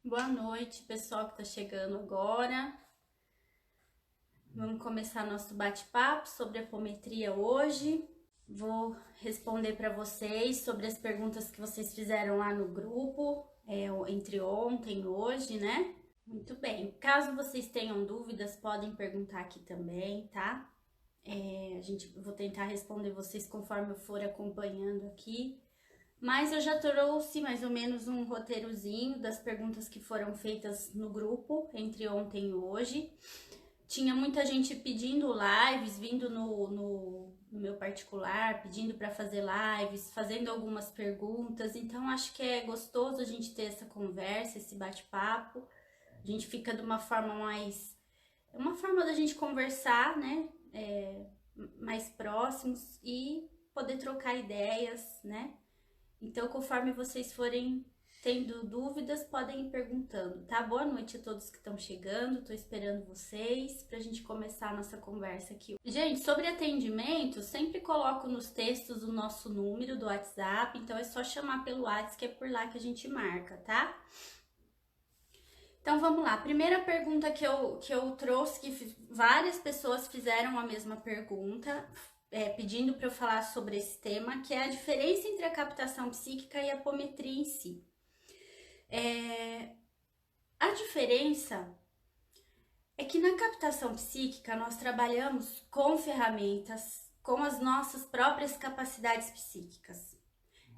Boa noite, pessoal que está chegando agora. Vamos começar nosso bate-papo sobre apometria hoje. Vou responder para vocês sobre as perguntas que vocês fizeram lá no grupo, entre ontem e hoje, né? Muito bem. Caso vocês tenham dúvidas, podem perguntar aqui também, tá? Vou tentar responder vocês conforme eu for acompanhando aqui. Mas eu já trouxe mais ou menos um roteirozinho das perguntas que foram feitas no grupo entre ontem e hoje. Tinha muita gente pedindo lives, vindo no meu particular, pedindo para fazer lives, fazendo algumas perguntas. Então, acho que é gostoso a gente ter essa conversa, esse bate-papo. A gente fica de uma forma mais... É uma forma da gente conversar, né? Mais próximos e poder trocar ideias, né? Então, conforme vocês forem tendo dúvidas, podem ir perguntando, tá? Boa noite a todos que estão chegando, tô esperando vocês pra gente começar a nossa conversa aqui. Gente, sobre atendimento, sempre coloco nos textos o nosso número do WhatsApp, então é só chamar pelo WhatsApp, que é por lá que a gente marca, tá? Então, vamos lá. Primeira pergunta que eu trouxe, que várias pessoas fizeram a mesma pergunta, pedindo para eu falar sobre esse tema, que é a diferença entre a captação psíquica e a apometria em si. A diferença é que na captação psíquica nós trabalhamos com ferramentas, com as nossas próprias capacidades psíquicas.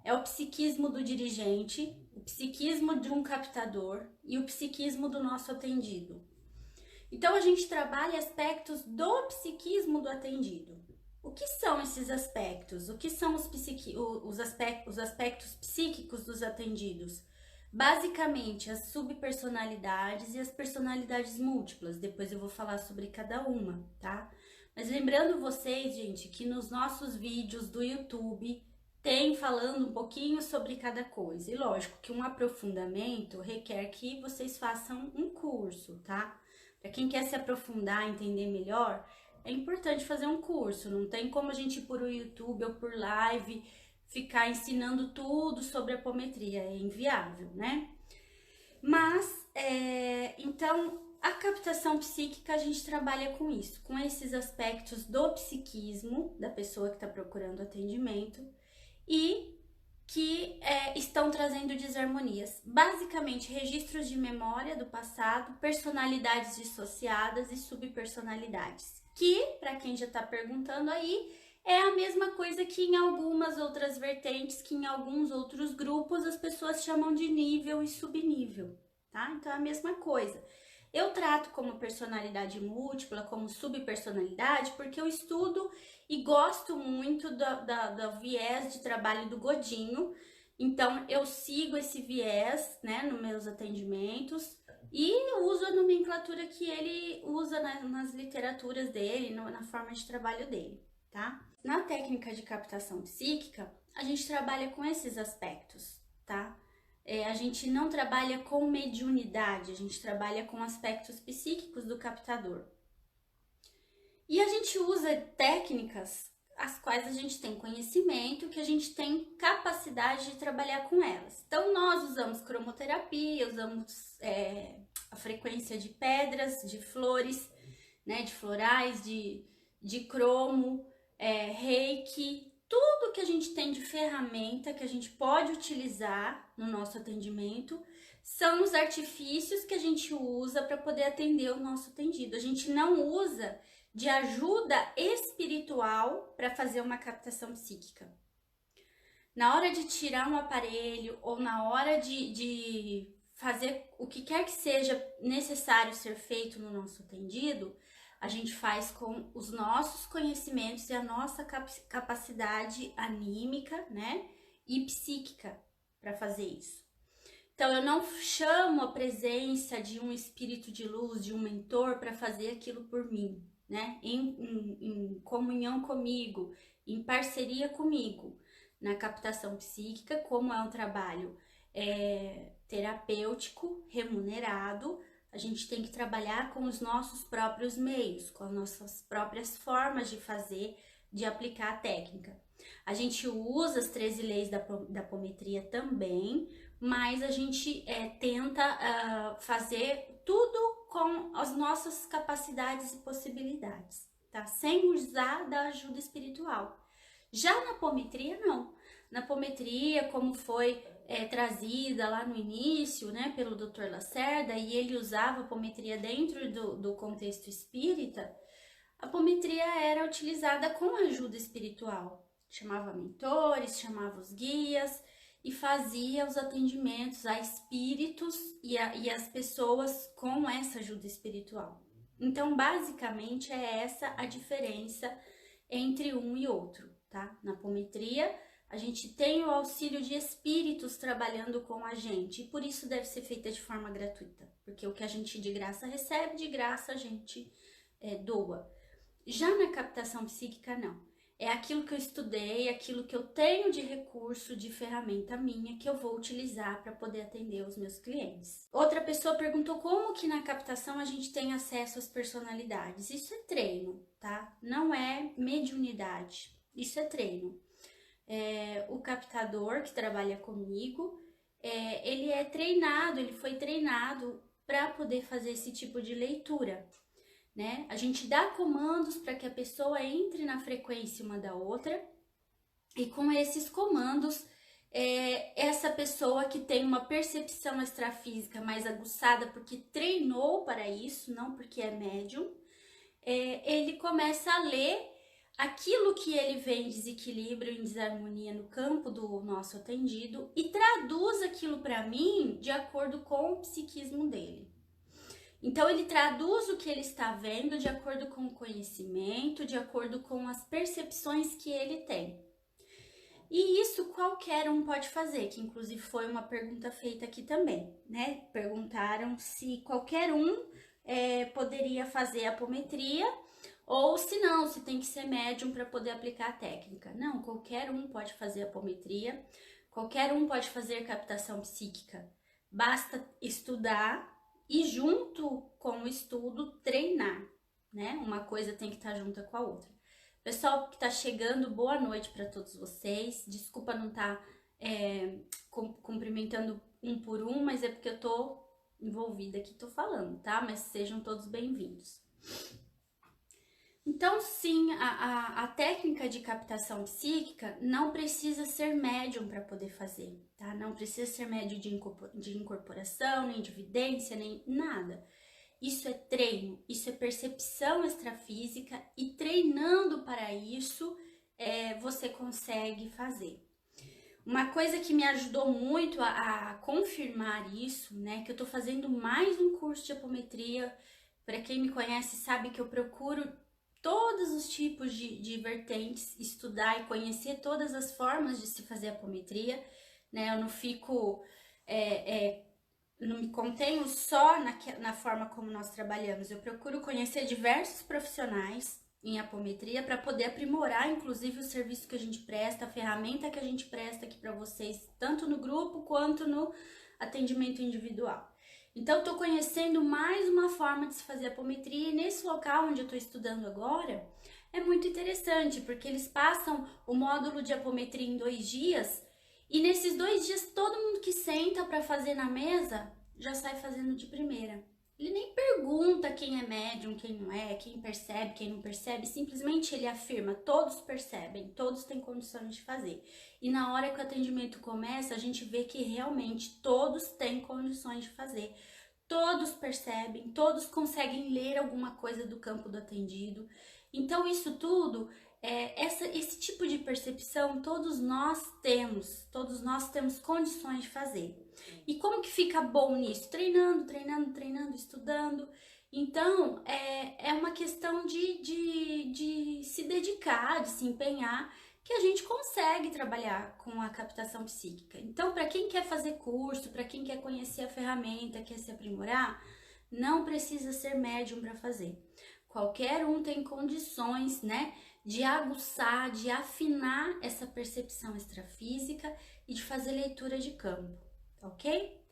É o psiquismo do dirigente, o psiquismo de um captador e o psiquismo do nosso atendido. Então a gente trabalha aspectos do psiquismo do atendido. O que são esses aspectos? O que são os aspectos psíquicos dos atendidos? Basicamente, as subpersonalidades e as personalidades múltiplas. Depois eu vou falar sobre cada uma, tá? Mas lembrando vocês, gente, que nos nossos vídeos do YouTube tem falando um pouquinho sobre cada coisa. E lógico que um aprofundamento requer que vocês façam um curso, tá? Para quem quer se aprofundar, entender melhor, é importante fazer um curso. Não tem como a gente ir por o YouTube ou por live ficar ensinando tudo sobre apometria. É inviável, né? Mas, então, a captação psíquica, a gente trabalha com isso, com esses aspectos do psiquismo da pessoa que está procurando atendimento e que estão trazendo desarmonias. Basicamente, registros de memória do passado, personalidades dissociadas e subpersonalidades. Que, para quem já está perguntando aí, é a mesma coisa que em algumas outras vertentes, que em alguns outros grupos as pessoas chamam de nível e subnível, tá? Então é a mesma coisa. Eu trato como personalidade múltipla, como subpersonalidade, porque eu estudo e gosto muito do viés de trabalho do Godinho. Então, eu sigo esse viés, né, nos meus atendimentos e uso a nomenclatura que ele usa nas literaturas dele, na forma de trabalho dele, tá? Na técnica de captação psíquica, a gente trabalha com esses aspectos, tá? A gente não trabalha com mediunidade, a gente trabalha com aspectos psíquicos do captador. E a gente usa técnicas as quais a gente tem conhecimento, que a gente tem capacidade de trabalhar com elas. Então, nós usamos cromoterapia, usamos a frequência de pedras, de flores, né, de florais, de cromo, reiki, tudo que a gente tem de ferramenta que a gente pode utilizar no nosso atendimento são os artifícios que a gente usa para poder atender o nosso atendido. A gente não usa de ajuda espiritual para fazer uma captação psíquica. Na hora de tirar um aparelho ou na hora de fazer o que quer que seja necessário ser feito no nosso atendido, a gente faz com os nossos conhecimentos e a nossa capacidade anímica, né, e psíquica para fazer isso. Então, eu não chamo a presença de um espírito de luz, de um mentor, para fazer aquilo por mim, né, em comunhão comigo, em parceria comigo. Na captação psíquica, como é um trabalho terapêutico, remunerado, a gente tem que trabalhar com os nossos próprios meios, com as nossas próprias formas de fazer, de aplicar a técnica. A gente usa as 13 leis da apometria também, mas a gente tenta fazer tudo com as nossas capacidades e possibilidades, tá? Sem usar da ajuda espiritual. Já na apometria, não. Na apometria, como foi trazida lá no início, né, pelo Dr. Lacerda, e ele usava a apometria dentro do contexto espírita, a apometria era utilizada com ajuda espiritual. Chamava mentores, chamava os guias e fazia os atendimentos a espíritos e as pessoas com essa ajuda espiritual. Então, basicamente, é essa a diferença entre um e outro, tá? Na apometria, a gente tem o auxílio de espíritos trabalhando com a gente, e por isso deve ser feita de forma gratuita, porque o que a gente de graça recebe, de graça a gente doa. Já na captação psíquica, não. É aquilo que eu estudei, aquilo que eu tenho de recurso, de ferramenta minha, que eu vou utilizar para poder atender os meus clientes. Outra pessoa perguntou como que na captação a gente tem acesso às personalidades. Isso é treino, tá? Não é mediunidade. Isso é treino. O captador que trabalha comigo, ele é treinado, ele foi treinado para poder fazer esse tipo de leitura. Né? A gente dá comandos para que a pessoa entre na frequência uma da outra, e com esses comandos, essa pessoa que tem uma percepção extrafísica mais aguçada, porque treinou para isso, não porque é médium, ele começa a ler aquilo que ele vê em desequilíbrio, em desarmonia no campo do nosso atendido, e traduz aquilo para mim de acordo com o psiquismo dele. Então, ele traduz o que ele está vendo de acordo com o conhecimento, de acordo com as percepções que ele tem. E isso qualquer um pode fazer, que inclusive foi uma pergunta feita aqui também, né? Perguntaram se qualquer um poderia fazer a apometria, ou se não, se tem que ser médium para poder aplicar a técnica. Não, qualquer um pode fazer a apometria, qualquer um pode fazer captação psíquica. Basta estudar e junto com o estudo treinar, né? Uma coisa tem que estar junta com a outra. Pessoal que está chegando, boa noite para todos vocês. Desculpa não estar cumprimentando um por um, mas é porque eu tô envolvida aqui, tô falando, tá? Mas sejam todos bem-vindos. Então, sim, a técnica de captação psíquica não precisa ser médium para poder fazer, tá? Não precisa ser médium de incorporação, nem de vidência, nem nada. Isso é treino, isso é percepção extrafísica, e treinando para isso, você consegue fazer. Uma coisa que me ajudou muito a confirmar isso, né? Que eu tô fazendo mais um curso de apometria. Para quem me conhece sabe que eu procuro todos os tipos de vertentes, estudar e conhecer todas as formas de se fazer apometria, né? Eu não fico, não me contenho só na forma como nós trabalhamos. Eu procuro conhecer diversos profissionais em apometria para poder aprimorar, inclusive, o serviço que a gente presta, a ferramenta que a gente presta aqui para vocês, tanto no grupo quanto no atendimento individual. Então, eu tô conhecendo mais uma forma de se fazer apometria, e nesse local onde eu tô estudando agora, é muito interessante, porque eles passam o módulo de apometria em 2 dias, e nesses 2 dias, todo mundo que senta para fazer na mesa, já sai fazendo de primeira. Ele nem pergunta quem é médium, quem não é, quem percebe, quem não percebe, simplesmente ele afirma, todos percebem, todos têm condições de fazer. E na hora que o atendimento começa, a gente vê que realmente todos têm condições de fazer. Todos percebem, todos conseguem ler alguma coisa do campo do atendido. Então, isso tudo, esse tipo de percepção, todos nós temos condições de fazer. E como que fica bom nisso? Treinando, estudando. Então, é uma questão de se dedicar, de se empenhar, que a gente consegue trabalhar com a captação psíquica. Então, para quem quer fazer curso, para quem quer conhecer a ferramenta, quer se aprimorar, não precisa ser médium para fazer. Qualquer um tem condições, né, de aguçar, de afinar essa percepção extrafísica e de fazer leitura de campo, ok?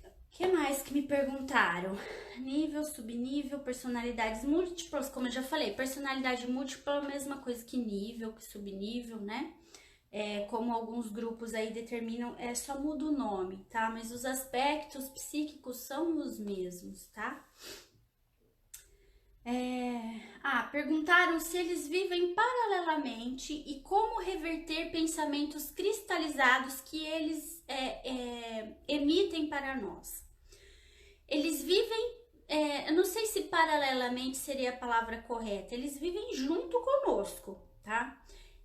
O que mais que me perguntaram? Nível, subnível, personalidades múltiplas, como eu já falei, personalidade múltipla é a mesma coisa que nível, que subnível, né? como alguns grupos aí determinam, só muda o nome, tá? Mas os aspectos psíquicos são os mesmos, tá? Perguntaram se eles vivem paralelamente e como reverter pensamentos cristalizados que eles emitem para nós. Eles vivem, eu não sei se paralelamente seria a palavra correta, eles vivem junto conosco, tá?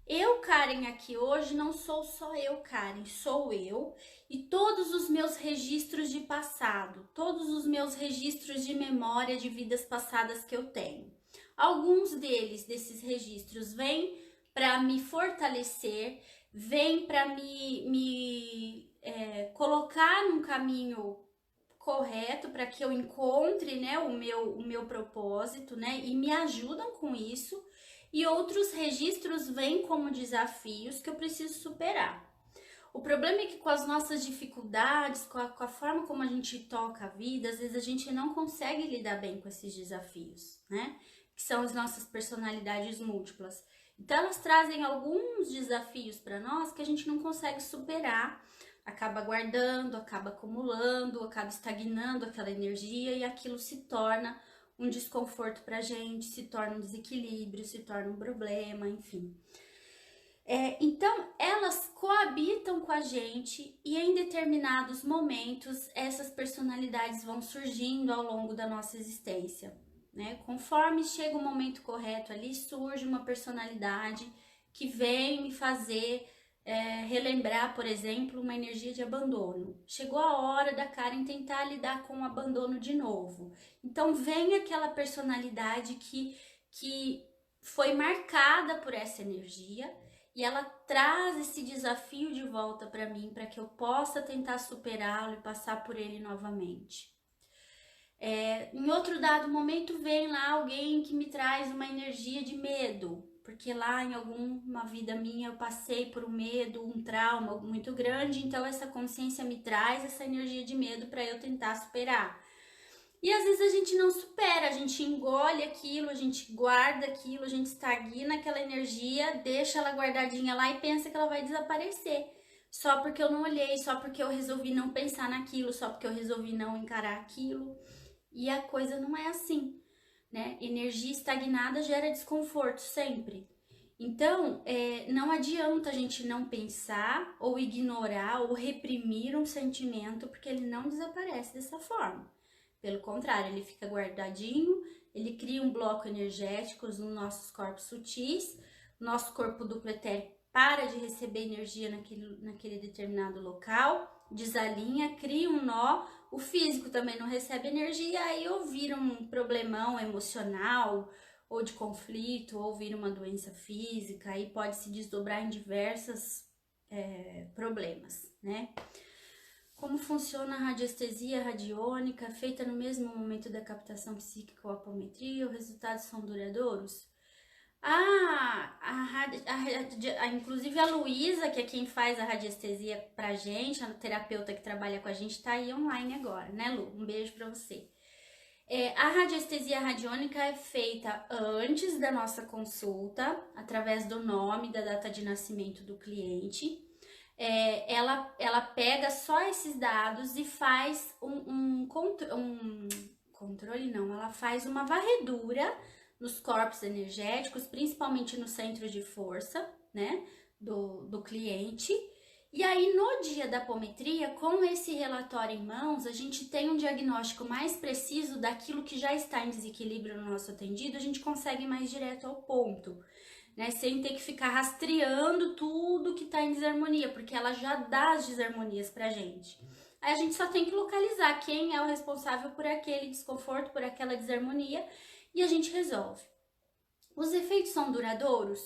Eu, Karen, aqui hoje não sou só eu, Karen, sou eu e todos os meus registros de passado, todos os meus registros de memória de vidas passadas que eu tenho. Alguns desses registros, vêm para me fortalecer, vêm para me colocar num caminho correto para que eu encontre, né, o meu propósito, né, e me ajudam com isso. E outros registros vêm como desafios que eu preciso superar. O problema é que com as nossas dificuldades, com a forma como a gente toca a vida, às vezes a gente não consegue lidar bem com esses desafios, né? Que são as nossas personalidades múltiplas. Então elas trazem alguns desafios para nós que a gente não consegue superar, acaba guardando, acaba acumulando, acaba estagnando aquela energia e aquilo se torna um desconforto pra gente, se torna um desequilíbrio, se torna um problema, enfim. Então, elas coabitam com a gente e em determinados momentos essas personalidades vão surgindo ao longo da nossa existência, né? Conforme chega o momento correto ali, surge uma personalidade que vem me fazer relembrar, por exemplo, uma energia de abandono. Chegou a hora da Karen tentar lidar com o abandono de novo. Então vem aquela personalidade que foi marcada por essa energia e ela traz esse desafio de volta para mim, para que eu possa tentar superá-lo e passar por ele novamente. Em outro dado momento vem lá alguém que me traz uma energia de medo, porque lá em alguma vida minha eu passei por um medo, um trauma muito grande, então essa consciência me traz essa energia de medo para eu tentar superar. E às vezes a gente não supera, a gente engole aquilo, a gente guarda aquilo, a gente estagna aquela energia, deixa ela guardadinha lá e pensa que ela vai desaparecer. Só porque eu não olhei, só porque eu resolvi não pensar naquilo, só porque eu resolvi não encarar aquilo. E a coisa não é assim, né? Energia estagnada gera desconforto sempre. Então, não adianta a gente não pensar ou ignorar ou reprimir um sentimento, porque ele não desaparece dessa forma. Pelo contrário, ele fica guardadinho, ele cria um bloco energético nos nossos corpos sutis, nosso corpo duplo etérico para de receber energia naquele determinado local, desalinha, cria um nó, o físico também não recebe energia, aí ou vira um problemão emocional, ou de conflito, ou vira uma doença física, aí pode se desdobrar em diversos problemas, né? Como funciona a radiestesia radiônica, feita no mesmo momento da captação psíquica ou apometria, os resultados são duradouros? Inclusive a Luísa, que é quem faz a radiestesia pra gente, a terapeuta que trabalha com a gente, tá aí online agora, né, Lu? Um beijo pra você. A radiestesia radiônica é feita antes da nossa consulta, através do nome, da data de nascimento do cliente. Ela pega só esses dados e faz ela faz uma varredura nos corpos energéticos, principalmente no centro de força, né, do cliente. E aí, no dia da apometria, com esse relatório em mãos, a gente tem um diagnóstico mais preciso daquilo que já está em desequilíbrio no nosso atendido, a gente consegue ir mais direto ao ponto, né, sem ter que ficar rastreando tudo que está em desarmonia, porque ela já dá as desarmonias pra gente. Aí a gente só tem que localizar quem é o responsável por aquele desconforto, por aquela desarmonia, e a gente resolve. Os efeitos são duradouros?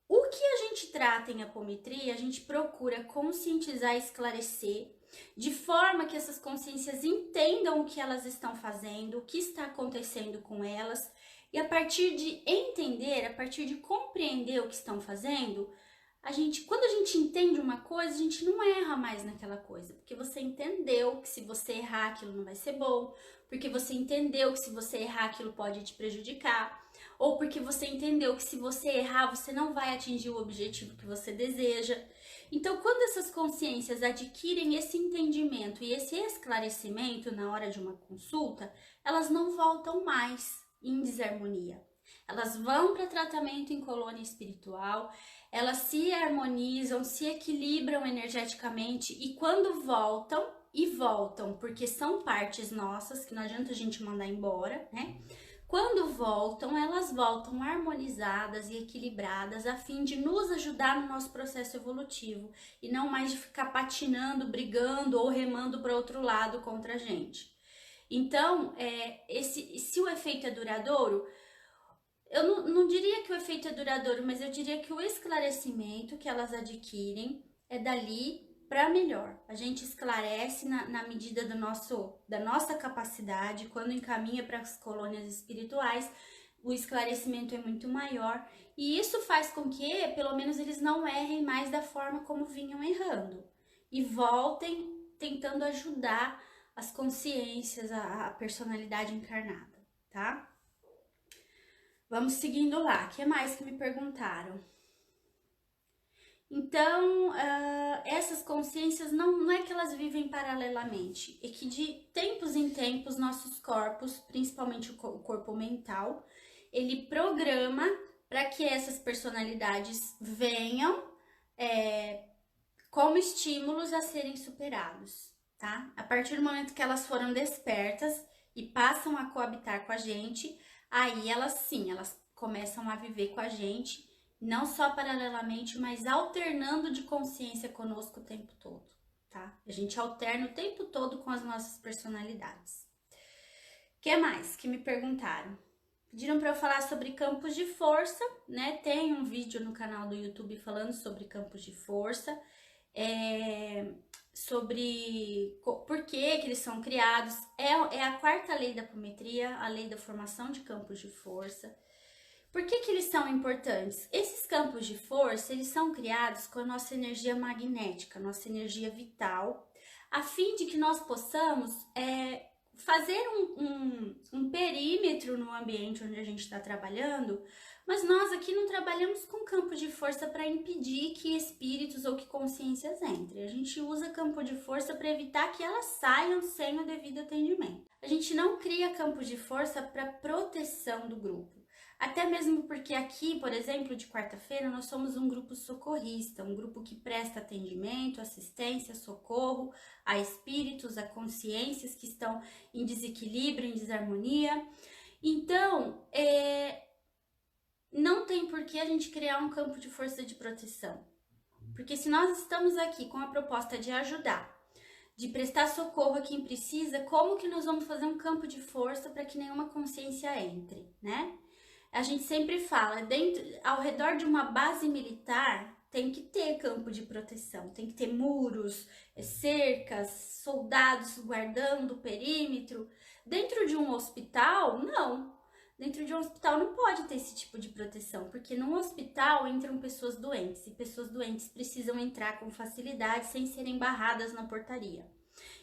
O que a gente trata em apometria, a gente procura conscientizar e esclarecer, de forma que essas consciências entendam o que elas estão fazendo, o que está acontecendo com elas, e a partir de entender, a partir de compreender o que estão fazendo, quando a gente entende uma coisa, a gente não erra mais naquela coisa, porque você entendeu que se você errar aquilo não vai ser bom, porque você entendeu que se você errar aquilo pode te prejudicar, ou porque você entendeu que se você errar, você não vai atingir o objetivo que você deseja. Então, quando essas consciências adquirem esse entendimento e esse esclarecimento na hora de uma consulta, elas não voltam mais em desarmonia. Elas vão para tratamento em colônia espiritual, elas se harmonizam, se equilibram energeticamente e quando voltam, e voltam porque são partes nossas, que não adianta a gente mandar embora, né? Quando voltam, elas voltam harmonizadas e equilibradas a fim de nos ajudar no nosso processo evolutivo e não mais de ficar patinando, brigando ou remando para outro lado contra a gente. Então, se o efeito é duradouro, eu não diria que o efeito é duradouro, mas eu diria que o esclarecimento que elas adquirem é dali para melhor. A gente esclarece na medida da nossa capacidade, quando encaminha para as colônias espirituais, o esclarecimento é muito maior e isso faz com que, pelo menos, eles não errem mais da forma como vinham errando e voltem tentando ajudar as consciências, a personalidade encarnada, tá? Vamos seguindo lá. O que mais que me perguntaram? Então, essas consciências não é que elas vivem paralelamente, é que de tempos em tempos nossos corpos, principalmente o corpo mental, ele programa para que essas personalidades venham como estímulos a serem superados, tá? A partir do momento que elas foram despertas e passam a coabitar com a gente, aí elas começam a viver com a gente, não só paralelamente, mas alternando de consciência conosco o tempo todo, tá? A gente alterna o tempo todo com as nossas personalidades. O que mais que me perguntaram? Pediram para eu falar sobre campos de força, né? Tem um vídeo no canal do YouTube falando sobre campos de força, sobre por que eles são criados. É a quarta lei da apometria, a lei da formação de campos de força. Por que eles são importantes? Esses campos de força, eles são criados com a nossa energia magnética, nossa energia vital, a fim de que nós possamos fazer um perímetro no ambiente onde a gente está trabalhando, mas nós aqui não trabalhamos com campo de força para impedir que espíritos ou que consciências entrem. A gente usa campo de força para evitar que elas saiam sem o devido atendimento. A gente não cria campo de força para proteção do grupo. Até mesmo porque aqui, por exemplo, de quarta-feira, nós somos um grupo socorrista, um grupo que presta atendimento, assistência, socorro a espíritos, a consciências que estão em desequilíbrio, em desarmonia. Então, não tem por que a gente criar um campo de força de proteção. Porque se nós estamos aqui com a proposta de ajudar, de prestar socorro a quem precisa, como que nós vamos fazer um campo de força para que nenhuma consciência entre, né? A gente sempre fala, ao redor de uma base militar, tem que ter campo de proteção, tem que ter muros, cercas, soldados guardando o perímetro. Dentro de um hospital, não. Dentro de um hospital não pode ter esse tipo de proteção, porque num hospital entram pessoas doentes, e pessoas doentes precisam entrar com facilidade sem serem barradas na portaria.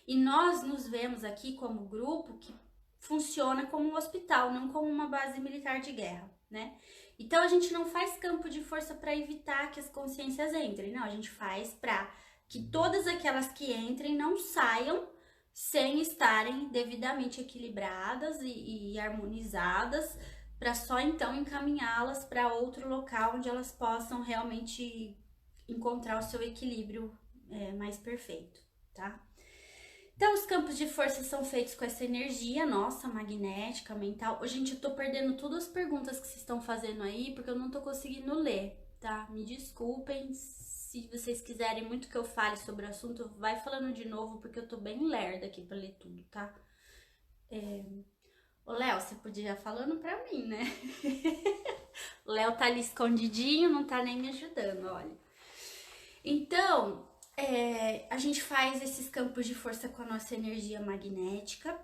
E nós nos vemos aqui como grupo que funciona como um hospital, não como uma base militar de guerra, né? Então a gente não faz campo de força para evitar que as consciências entrem, não, a gente faz para que todas aquelas que entrem não saiam sem estarem devidamente equilibradas e harmonizadas, para só então encaminhá-las para outro local onde elas possam realmente encontrar o seu equilíbrio mais perfeito, tá? Então, os campos de força são feitos com essa energia nossa, magnética, mental. Gente, eu tô perdendo todas as perguntas que vocês estão fazendo aí, porque eu não tô conseguindo ler, tá? Me desculpem, se vocês quiserem muito que eu fale sobre o assunto, vai falando de novo, porque eu tô bem lerda aqui pra ler tudo, tá? Ô, Léo, você podia ir falando pra mim, né? O Léo tá ali escondidinho, não tá nem me ajudando, olha. Então, a gente faz esses campos de força com a nossa energia magnética,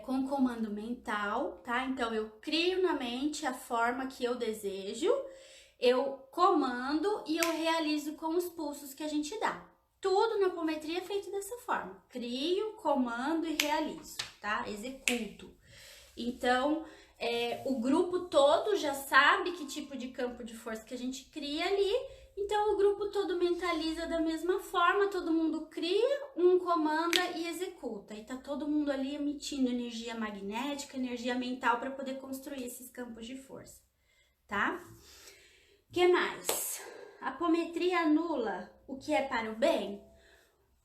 com comando mental, tá? Então, eu crio na mente a forma que eu desejo, eu comando e eu realizo com os pulsos que a gente dá. Tudo na apometria é feito dessa forma. Crio, comando e realizo, tá? Executo. Então, O grupo todo já sabe que tipo de campo de força que a gente cria ali, então o grupo todo mentaliza da mesma forma, todo mundo cria, um comanda e executa. E tá todo mundo ali emitindo energia magnética, energia mental para poder construir esses campos de força, tá? O que mais? A apometria anula o que é para o bem?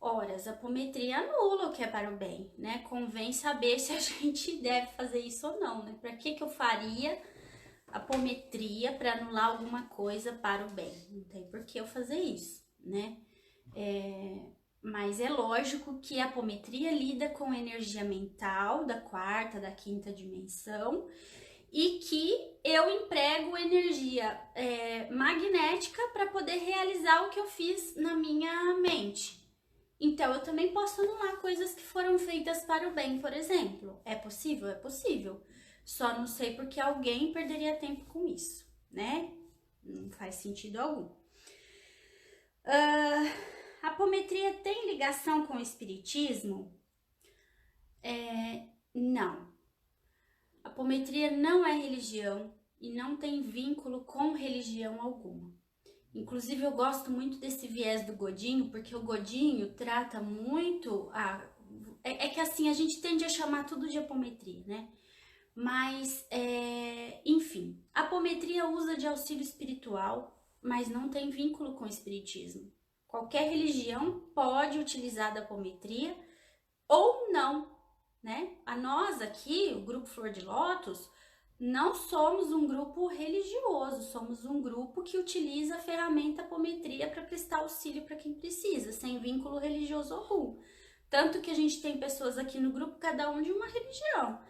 Ora, a apometria anula o que é para o bem, né? Convém saber se a gente deve fazer isso ou não, né? Para que eu faria apometria para anular alguma coisa para o bem? Não tem por que eu fazer isso, né? Mas é lógico que a apometria lida com energia mental da quarta, da quinta dimensão e que eu emprego energia magnética para poder realizar o que eu fiz na minha mente. Então, eu também posso anular coisas que foram feitas para o bem, por exemplo. É possível? É possível. Só não sei porque alguém perderia tempo com isso, né? Não faz sentido algum. A apometria tem ligação com o espiritismo? Não. A apometria não é religião e não tem vínculo com religião alguma. Inclusive, eu gosto muito desse viés do Godinho, porque o Godinho trata muito... É que assim, a gente tende a chamar tudo de apometria, né? Mas, enfim, a apometria usa de auxílio espiritual, mas não tem vínculo com o espiritismo. Qualquer religião pode utilizar da apometria ou não, né? Nós aqui, o Grupo Flor de Lótus, não somos um grupo religioso, somos um grupo que utiliza a ferramenta apometria para prestar auxílio para quem precisa, sem vínculo religioso algum. Tanto que a gente tem pessoas aqui no grupo, cada um de uma religião.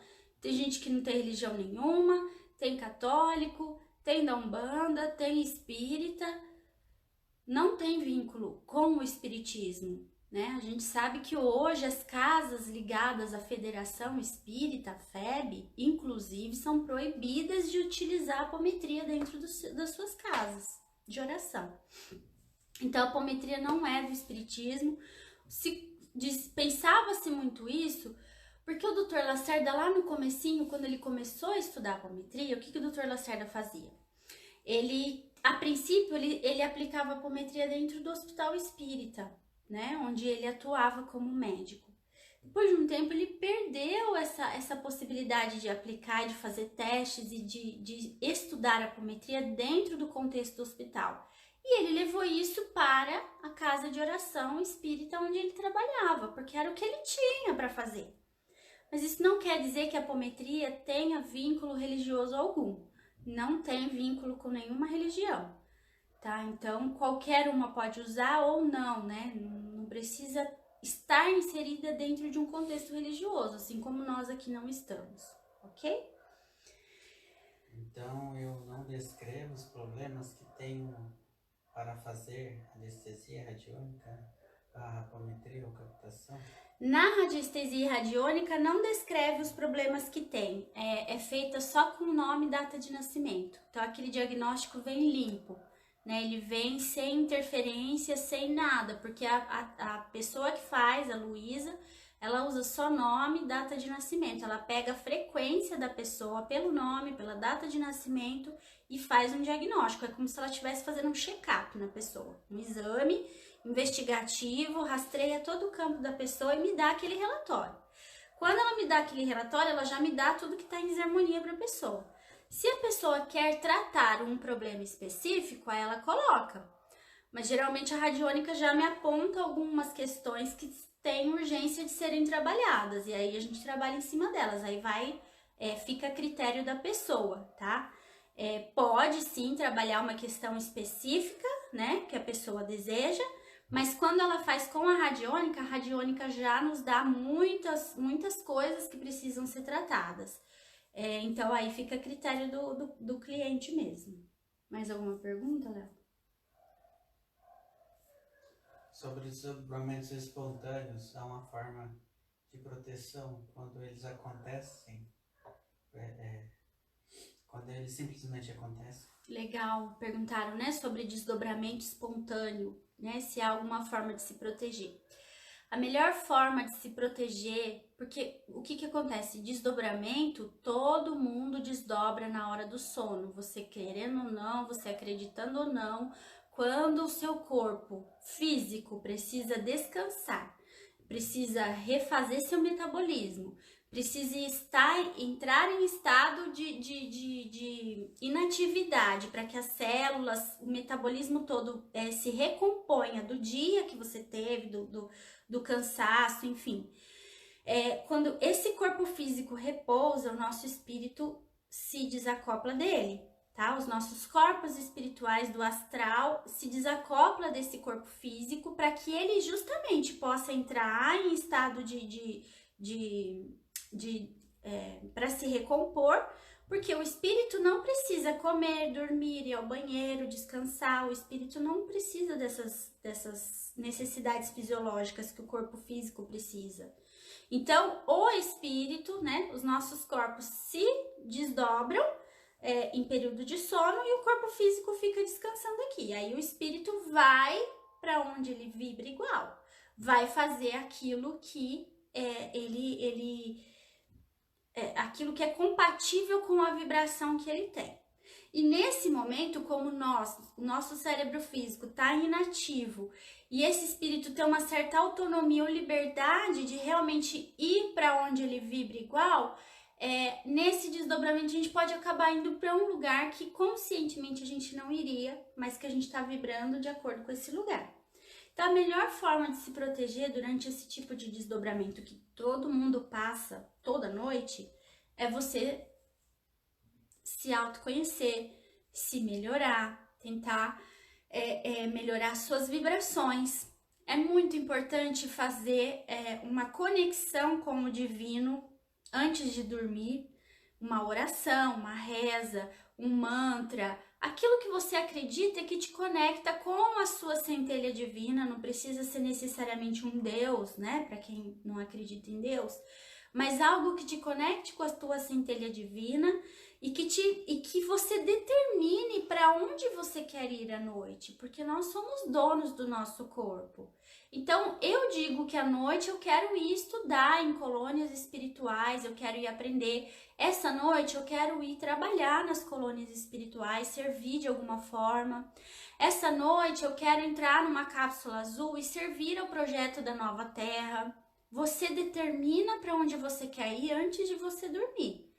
Tem gente que não tem religião nenhuma, tem católico, tem da Umbanda, tem espírita. Não tem vínculo com o espiritismo, né? A gente sabe que hoje as casas ligadas à Federação Espírita, FEB, inclusive, são proibidas de utilizar a apometria dentro das suas casas de oração. Então, a apometria não é do espiritismo. Pensava-se muito isso, porque o Dr. Lacerda, lá no comecinho, quando ele começou a estudar a apometria, o que o Dr. Lacerda fazia? A princípio, ele aplicava a apometria dentro do hospital espírita, né, onde ele atuava como médico. Depois de um tempo, ele perdeu essa possibilidade de aplicar, de fazer testes e de estudar a apometria dentro do contexto do hospital. E ele levou isso para a casa de oração espírita onde ele trabalhava, porque era o que ele tinha para fazer. Mas isso não quer dizer que a apometria tenha vínculo religioso algum. Não tem vínculo com nenhuma religião, tá? Então, qualquer uma pode usar ou não, né? Não precisa estar inserida dentro de um contexto religioso, assim como nós aqui não estamos, ok? Então, eu não descrevo os problemas que tenho para fazer anestesia radiônica, a apometria ou captação? Na radiestesia radiônica não descreve os problemas que tem, é feita só com nome e data de nascimento. Então aquele diagnóstico vem limpo, né? Ele vem sem interferência, sem nada, porque a pessoa que faz, a Luísa, ela usa só nome e data de nascimento. Ela pega a frequência da pessoa pelo nome, pela data de nascimento e faz um diagnóstico. É como se ela estivesse fazendo um check-up na pessoa, um exame investigativo, rastreia todo o campo da pessoa e me dá aquele relatório. Quando ela me dá aquele relatório, ela já me dá tudo que está em desarmonia para a pessoa. Se a pessoa quer tratar um problema específico, aí ela coloca. Mas geralmente a radiônica já me aponta algumas questões que têm urgência de serem trabalhadas. E aí a gente trabalha em cima delas. Aí fica a critério da pessoa, tá? Pode sim trabalhar uma questão específica, né? Que a pessoa deseja. Mas quando ela faz com a radiônica já nos dá muitas coisas que precisam ser tratadas. Então aí fica a critério do cliente mesmo. Mais alguma pergunta, Léo? Sobre os desdobramentos espontâneos, há uma forma de proteção quando eles acontecem, quando eles simplesmente acontecem? Legal, perguntaram, né, sobre desdobramento espontâneo, né, se há alguma forma de se proteger. A melhor forma de se proteger, porque o que acontece? Desdobramento, todo mundo desdobra na hora do sono, você querendo ou não, você acreditando ou não, quando o seu corpo físico precisa descansar, precisa refazer seu metabolismo, precisa entrar em estado de inatividade para que as células, o metabolismo todo se recomponha do dia que você teve, do cansaço, enfim. Quando esse corpo físico repousa, o nosso espírito se desacopla dele, tá? Os nossos corpos espirituais do astral se desacopla desse corpo físico para que ele justamente possa entrar em estado para se recompor, porque o espírito não precisa comer, dormir, ir ao banheiro, descansar. O espírito não precisa dessas necessidades fisiológicas que o corpo físico precisa. Então, o espírito, né, os nossos corpos se desdobram em período de sono e o corpo físico fica descansando aqui. Aí o espírito vai para onde ele vibra igual, vai fazer aquilo que aquilo que é compatível com a vibração que ele tem. E nesse momento, como o nosso cérebro físico está inativo e esse espírito tem uma certa autonomia ou liberdade de realmente ir para onde ele vibra igual, nesse desdobramento a gente pode acabar indo para um lugar que conscientemente a gente não iria, mas que a gente está vibrando de acordo com esse lugar. Então, a melhor forma de se proteger durante esse tipo de desdobramento que todo mundo passa toda noite é você se autoconhecer, se melhorar, tentar melhorar suas vibrações. É muito importante fazer uma conexão com o divino antes de dormir, uma oração, uma reza, um mantra, aquilo que você acredita e que te conecta com a sua centelha divina. Não precisa ser necessariamente um Deus, né? Para quem não acredita em Deus, mas algo que te conecte com a tua centelha divina e que você determine para onde você quer ir à noite, porque nós somos donos do nosso corpo. Então, eu digo que à noite eu quero ir estudar em colônias espirituais, eu quero ir aprender. Essa noite eu quero ir trabalhar nas colônias espirituais, servir de alguma forma. Essa noite eu quero entrar numa cápsula azul e servir ao projeto da Nova Terra. Você determina para onde você quer ir antes de você dormir.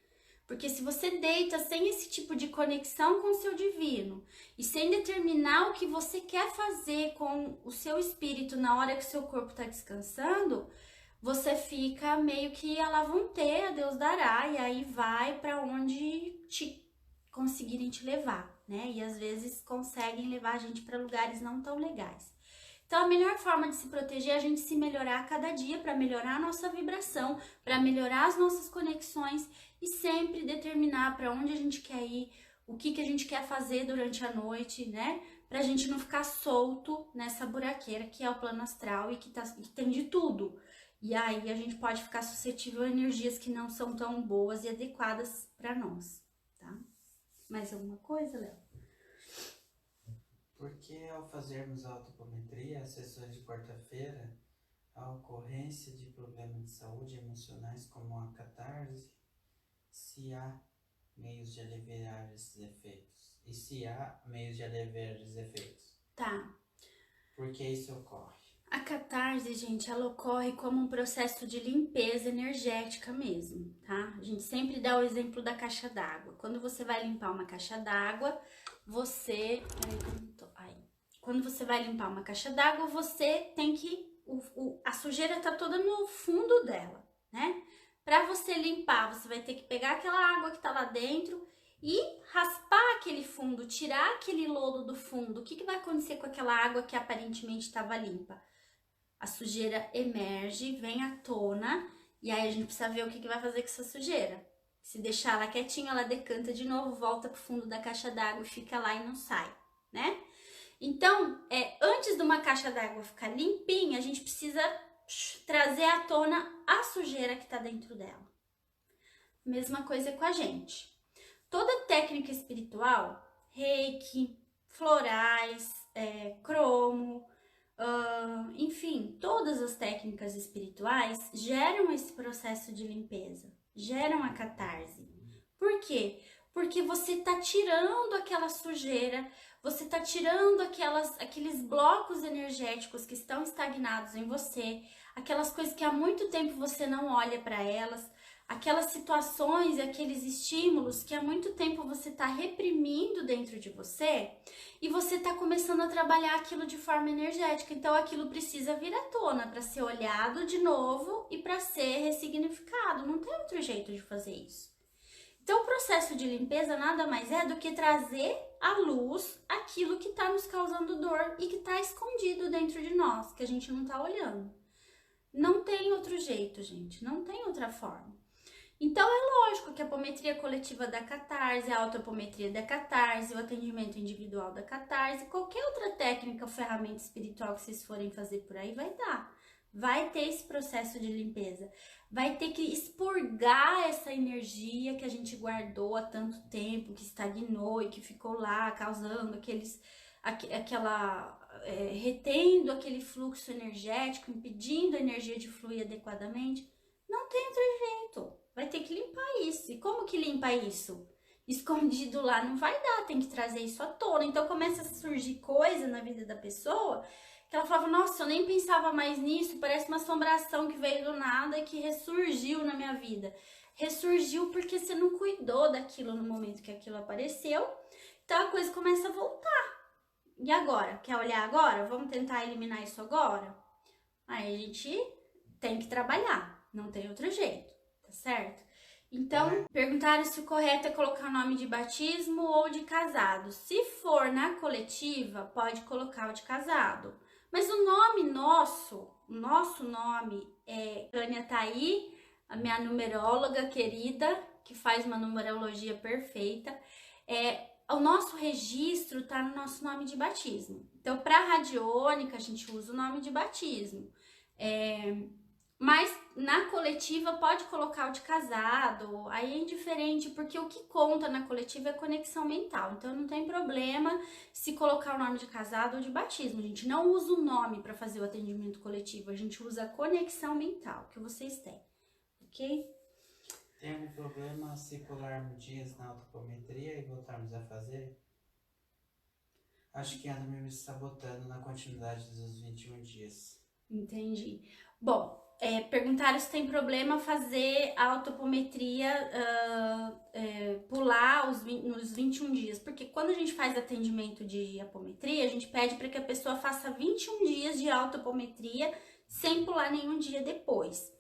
Porque se você deita sem esse tipo de conexão com o seu divino e sem determinar o que você quer fazer com o seu espírito na hora que o seu corpo está descansando, você fica meio que a lá vão ter, a Deus dará, e aí vai para onde conseguirem te levar, né? E às vezes conseguem levar a gente para lugares não tão legais. Então, a melhor forma de se proteger é a gente se melhorar a cada dia para melhorar a nossa vibração, para melhorar as nossas conexões e sempre determinar para onde a gente quer ir, o que a gente quer fazer durante a noite, né? Pra gente não ficar solto nessa buraqueira que é o plano astral e que tem de tudo. E aí a gente pode ficar suscetível a energias que não são tão boas e adequadas para nós, tá? Mais alguma coisa, Léo? Porque ao fazermos autopometria, as sessões de quarta-feira, a ocorrência de problemas de saúde emocionais como a catarse, se há meios de aliviar esses efeitos? E se há meios de aliviar esses efeitos? Tá. Por que isso ocorre? A catarse, gente, ela ocorre como um processo de limpeza energética mesmo, tá? A gente sempre dá o exemplo da caixa d'água. Quando você vai limpar uma caixa d'água, Quando você vai limpar uma caixa d'água, você tem que... a sujeira tá toda no fundo dela, né? Pra você limpar, você vai ter que pegar aquela água que tá lá dentro e raspar aquele fundo, tirar aquele lodo do fundo. O que vai acontecer com aquela água que aparentemente estava limpa? A sujeira emerge, vem à tona, e aí a gente precisa ver o que vai fazer com essa sujeira. Se deixar ela quietinha, ela decanta de novo, volta pro fundo da caixa d'água e fica lá e não sai, né? Então, antes de uma caixa d'água ficar limpinha, a gente precisa trazer à tona a sujeira que tá dentro dela. Mesma coisa com a gente. Toda técnica espiritual, reiki, florais, cromo, enfim, todas as técnicas espirituais geram esse processo de limpeza, geram a catarse. Por quê? Porque você tá tirando aquela sujeira, você tá tirando aqueles blocos energéticos que estão estagnados em você, aquelas coisas que há muito tempo você não olha para elas, aquelas situações e aqueles estímulos que há muito tempo você está reprimindo dentro de você e você está começando a trabalhar aquilo de forma energética. Então aquilo precisa vir à tona para ser olhado de novo e para ser ressignificado. Não tem outro jeito de fazer isso. Então o processo de limpeza nada mais é do que trazer à luz aquilo que está nos causando dor e que está escondido dentro de nós, que a gente não está olhando. Não tem outro jeito, gente, não tem outra forma. Então é lógico que a apometria coletiva da catarse, a autoapometria da catarse, o atendimento individual da catarse, qualquer outra técnica ou ferramenta espiritual que vocês forem fazer por aí vai dar. Vai ter esse processo de limpeza. Vai ter que expurgar essa energia que a gente guardou há tanto tempo, que estagnou e que ficou lá causando retendo aquele fluxo energético, impedindo a energia de fluir adequadamente. Não tem outro jeito. Vai ter que limpar isso. E como que limpa isso? Escondido lá não vai dar, tem que trazer isso à tona. Então começa a surgir coisa na vida da pessoa que ela falava, nossa, eu nem pensava mais nisso, parece uma assombração que veio do nada e que ressurgiu na minha vida. Ressurgiu porque você não cuidou daquilo no momento que aquilo apareceu. Então a coisa começa a voltar. E agora? Quer olhar agora? Vamos tentar eliminar isso agora? Aí a gente tem que trabalhar, não tem outro jeito, tá certo? Então, perguntaram se o correto é colocar o nome de batismo ou de casado. Se for na coletiva, pode colocar o de casado. Mas o nome o nosso nome é Tânia tá aí, a minha numeróloga querida, que faz uma numerologia perfeita. O nosso registro tá no nosso nome de batismo. Então, para radiônica, a gente usa o nome de batismo. Mas na coletiva pode colocar o de casado, aí é indiferente, porque o que conta na coletiva é conexão mental. Então não tem problema se colocar o nome de casado ou de batismo. A gente não usa o nome para fazer o atendimento coletivo, a gente usa a conexão mental que vocês têm, ok? Tem algum problema se pularmos dias na autopometria e voltarmos a fazer? Acho que anda me sabotando na continuidade dos 21 dias. Entendi. Bom, perguntaram se tem problema fazer a autopometria, pular nos 21 dias. Porque quando a gente faz atendimento de apometria, a gente pede para que a pessoa faça 21 dias de autopometria sem pular nenhum dia depois.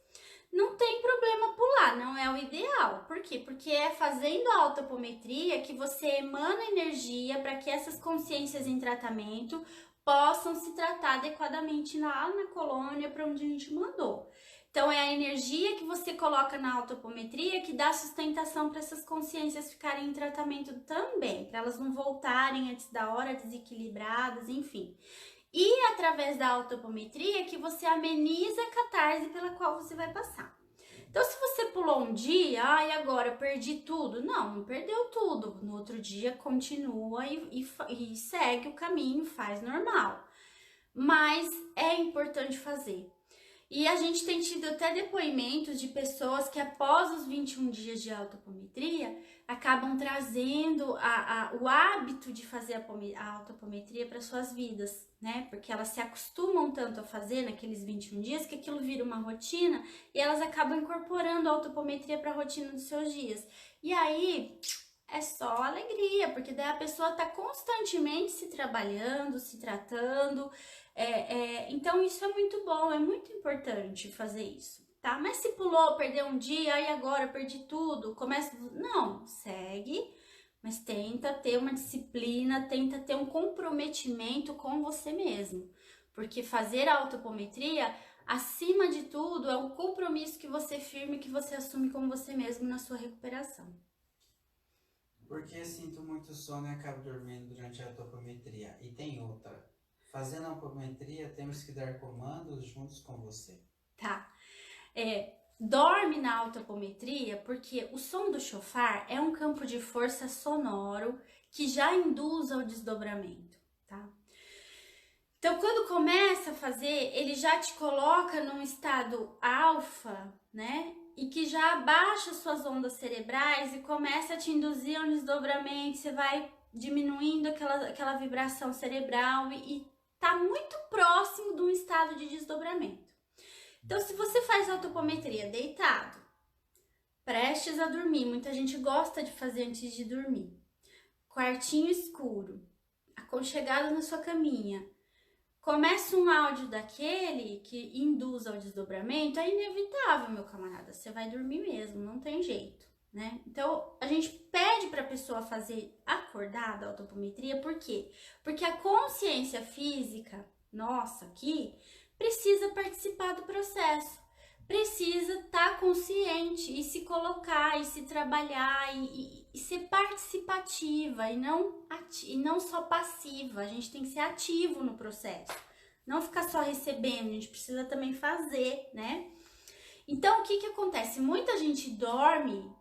Não tem problema pular, não é o ideal. Por quê? Porque é fazendo a autopometria que você emana energia para que essas consciências em tratamento possam se tratar adequadamente lá na colônia para onde a gente mandou. Então é a energia que você coloca na autopometria que dá sustentação para essas consciências ficarem em tratamento também, para elas não voltarem antes da hora desequilibradas, enfim. E através da autopometria que você ameniza a catarse pela qual você vai passar. Então, se você pulou um dia, e agora perdi tudo. Não perdeu tudo. No outro dia continua e segue o caminho, faz normal. Mas é importante fazer. E a gente tem tido até depoimentos de pessoas que após os 21 dias de autopometria acabam trazendo o hábito de fazer a autopometria para suas vidas, né? Porque elas se acostumam tanto a fazer naqueles 21 dias que aquilo vira uma rotina e elas acabam incorporando a autopometria para a rotina dos seus dias. E aí é só alegria, porque daí a pessoa está constantemente se trabalhando, se tratando. Então isso é muito bom, é muito importante fazer isso, tá? Mas se pulou, perdeu um dia, e agora perdi tudo, não, segue, mas tenta ter uma disciplina, tenta ter um comprometimento com você mesmo, porque fazer a autopometria, acima de tudo, é um compromisso que você firme, que você assume com você mesmo na sua recuperação. Porque sinto muito sono e acabo dormindo durante a autopometria. E tem outra. Fazendo a autopometria, temos que dar comandos juntos com você. Tá. Dorme na autopometria porque o som do chofar é um campo de força sonoro que já induz ao desdobramento, tá? Então, quando começa a fazer, ele já te coloca num estado alfa, né? E que já abaixa suas ondas cerebrais e começa a te induzir a um desdobramento, você vai diminuindo aquela vibração cerebral e tá muito próximo de um estado de desdobramento. Então, se você faz autopometria deitado, prestes a dormir, muita gente gosta de fazer antes de dormir, quartinho escuro, aconchegado na sua caminha, começa um áudio daquele que induz ao desdobramento, é inevitável, meu camarada, você vai dormir mesmo, não tem jeito, né? Então, a gente pede para a pessoa fazer acordada a autopometria, por quê? Porque a consciência física, nossa, aqui, precisa participar do processo, precisa estar consciente e se colocar e se trabalhar e ser participativa e não só passiva. A gente tem que ser ativo no processo, não ficar só recebendo, a gente precisa também fazer, né? Então, o que acontece? Muita gente dorme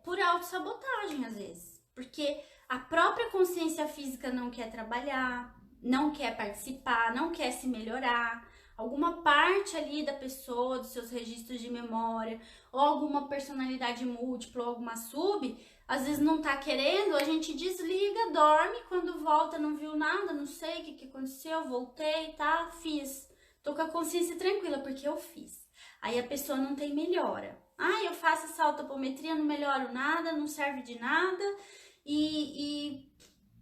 por autossabotagem, às vezes, porque a própria consciência física não quer trabalhar, não quer participar, não quer se melhorar. Alguma parte ali da pessoa, dos seus registros de memória, ou alguma personalidade múltipla, ou alguma sub, às vezes não tá querendo, a gente desliga, dorme, quando volta não viu nada, não sei o que aconteceu, voltei, tá, fiz. Tô com a consciência tranquila, porque eu fiz. Aí a pessoa não tem melhora. Ah, eu faço essa autopometria, não melhoro nada, não serve de nada,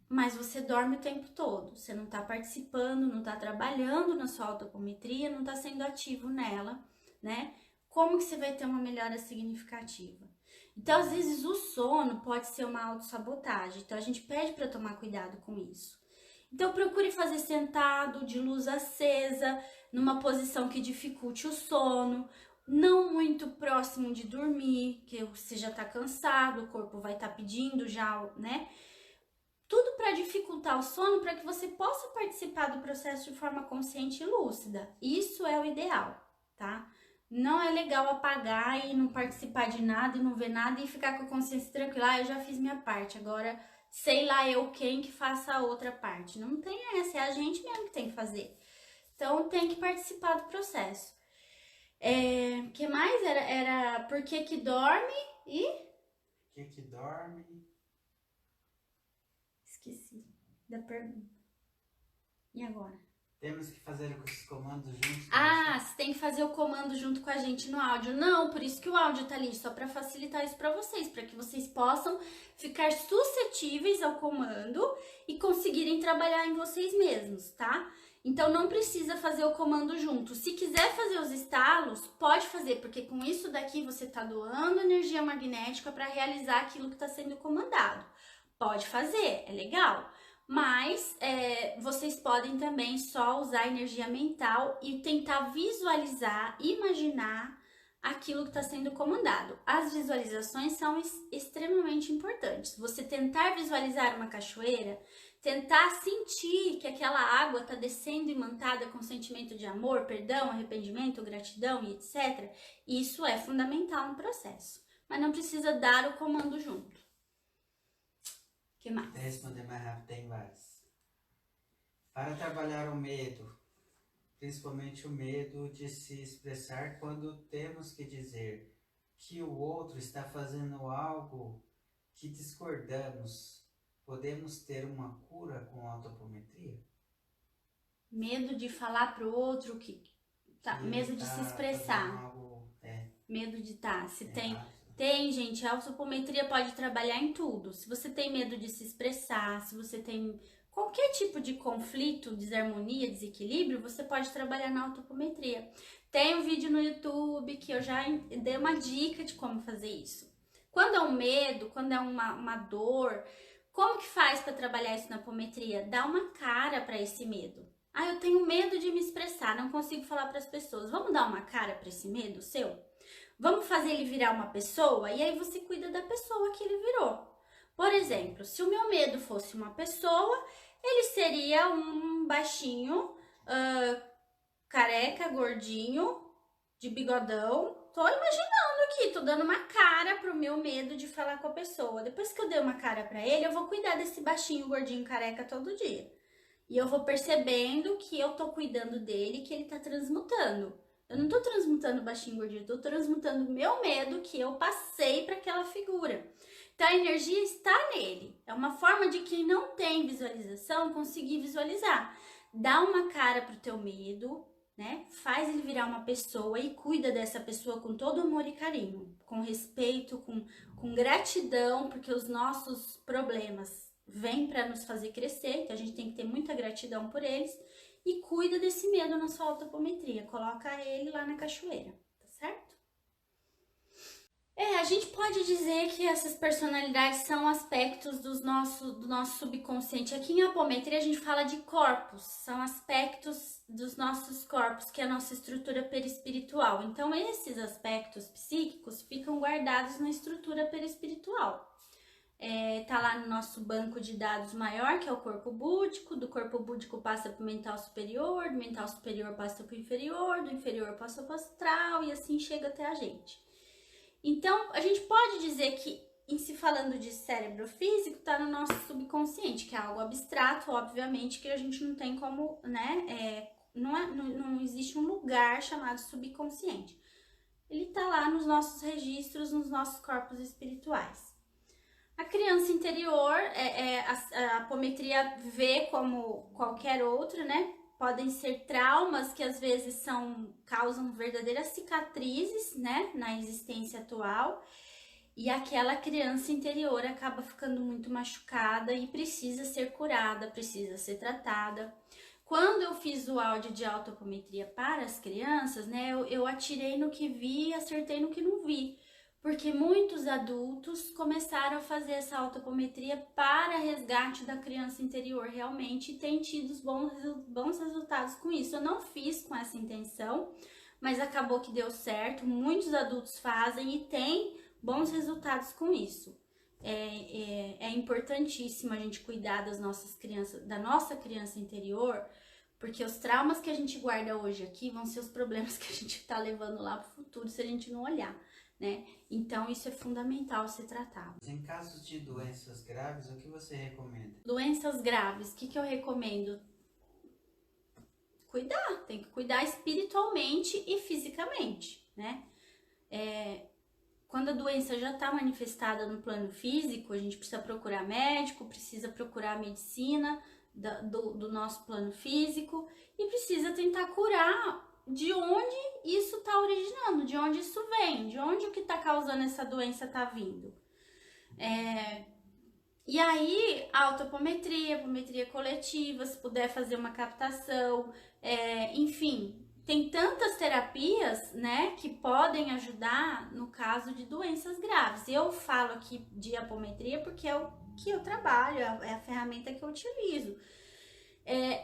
mas você dorme o tempo todo, você não tá participando, não tá trabalhando na sua autopometria, não tá sendo ativo nela, né? Como que você vai ter uma melhora significativa? Então, às vezes, o sono pode ser uma autossabotagem, então a gente pede para tomar cuidado com isso. Então, procure fazer sentado, de luz acesa, numa posição que dificulte o sono, não muito próximo de dormir, que você já tá cansado, o corpo vai estar pedindo já, né? Tudo para dificultar o sono, para que você possa participar do processo de forma consciente e lúcida. Isso é o ideal, tá? Não é legal apagar e não participar de nada e não ver nada e ficar com a consciência tranquila. Ah, eu já fiz minha parte, agora sei lá eu quem que faça a outra parte. Não tem essa, é a gente mesmo que tem que fazer. Então tem que participar do processo. Que mais? Era por que dorme e... Por que dorme? Esqueci da pergunta. E agora? Temos que fazer os comandos juntos? Você tem que fazer o comando junto com a gente no áudio. Não, por isso que o áudio tá ali, só para facilitar isso para vocês, para que vocês possam ficar suscetíveis ao comando e conseguirem trabalhar em vocês mesmos, tá? Então não precisa fazer o comando junto. Se quiser fazer os estalos, pode fazer, porque com isso daqui você tá doando energia magnética para realizar aquilo que está sendo comandado. Pode fazer, é legal. Mas vocês podem também só usar energia mental e tentar visualizar, imaginar aquilo que está sendo comandado. As visualizações são extremamente importantes. Você tentar visualizar uma cachoeira, tentar sentir que aquela água está descendo imantada com sentimento de amor, perdão, arrependimento, gratidão e etc. Isso é fundamental no processo. Mas não precisa dar o comando junto. Que mais? Responder mais rápido, tem vários. Para trabalhar o medo, principalmente o medo de se expressar quando temos que dizer que o outro está fazendo algo que discordamos, podemos ter uma cura com autopometria? Medo de falar pro outro medo de se expressar. Algo, medo de se tem, gente, a autopometria pode trabalhar em tudo. Se você tem medo de se expressar, se você tem qualquer tipo de conflito, desarmonia, desequilíbrio, você pode trabalhar na autopometria. Tem um vídeo no YouTube que eu já dei uma dica de como fazer isso. Quando é um medo, quando é uma dor, como que faz para trabalhar isso na apometria? Dá uma cara para esse medo. Eu tenho medo de me expressar, não consigo falar para as pessoas. Vamos dar uma cara para esse medo seu? Vamos fazer ele virar uma pessoa e aí você cuida da pessoa que ele virou. Por exemplo, se o meu medo fosse uma pessoa, ele seria um baixinho, careca, gordinho, de bigodão. Tô imaginando aqui, tô dando uma cara pro meu medo de falar com a pessoa. Depois que eu dei uma cara pra ele, eu vou cuidar desse baixinho, gordinho, careca todo dia. E eu vou percebendo que eu tô cuidando dele, que ele tá transmutando. Eu não tô transmutando baixinho gordinho, eu tô transmutando o meu medo que eu passei para aquela figura. Então a energia está nele. É uma forma de quem não tem visualização conseguir visualizar. Dá uma cara pro teu medo, né? Faz ele virar uma pessoa e cuida dessa pessoa com todo amor e carinho, com respeito, com gratidão, porque os nossos problemas vêm para nos fazer crescer, então a gente tem que ter muita gratidão por eles. E cuida desse medo na sua autopometria, coloca ele lá na cachoeira, tá certo? A gente pode dizer que essas personalidades são aspectos do nosso subconsciente. Aqui em apometria a gente fala de corpos, são aspectos dos nossos corpos, que é a nossa estrutura perispiritual. Então esses aspectos psíquicos ficam guardados na estrutura perispiritual. Tá lá no nosso banco de dados maior, que é o corpo búdico. Do corpo búdico passa para o mental superior, do mental superior passa para o inferior, do inferior passa para o astral e assim chega até a gente. Então, a gente pode dizer que, em se falando de cérebro físico, tá no nosso subconsciente, que é algo abstrato, obviamente, que a gente não tem como, né, não existe um lugar chamado subconsciente. Ele tá lá nos nossos registros, nos nossos corpos espirituais. A criança interior, a apometria vê como qualquer outra, né? Podem ser traumas que às vezes causam verdadeiras cicatrizes, né? Na existência atual. E aquela criança interior acaba ficando muito machucada e precisa ser curada, precisa ser tratada. Quando eu fiz o áudio de autoapometria para as crianças, né? Eu atirei no que vi e acertei no que não vi. Porque muitos adultos começaram a fazer essa autoapometria para resgate da criança interior realmente e têm tido bons resultados com isso. Eu não fiz com essa intenção, mas acabou que deu certo. Muitos adultos fazem e têm bons resultados com isso. É importantíssimo a gente cuidar das nossas crianças, da nossa criança interior, porque os traumas que a gente guarda hoje aqui vão ser os problemas que a gente está levando lá para o futuro se a gente não olhar. Né? Então isso é fundamental ser tratado. Em casos de doenças graves, o que você recomenda? Doenças graves, o que eu recomendo? Cuidar, tem que cuidar espiritualmente e fisicamente, né? Quando a doença já está manifestada no plano físico, a gente precisa procurar médico, precisa procurar medicina do nosso plano físico e precisa tentar curar de onde isso está originando, de onde isso vem, de onde o que está causando essa doença está vindo. E aí, a autoapometria, apometria coletiva, se puder fazer uma captação, enfim, tem tantas terapias, né, que podem ajudar no caso de doenças graves. Eu falo aqui de apometria porque é o que eu trabalho, é a ferramenta que eu utilizo.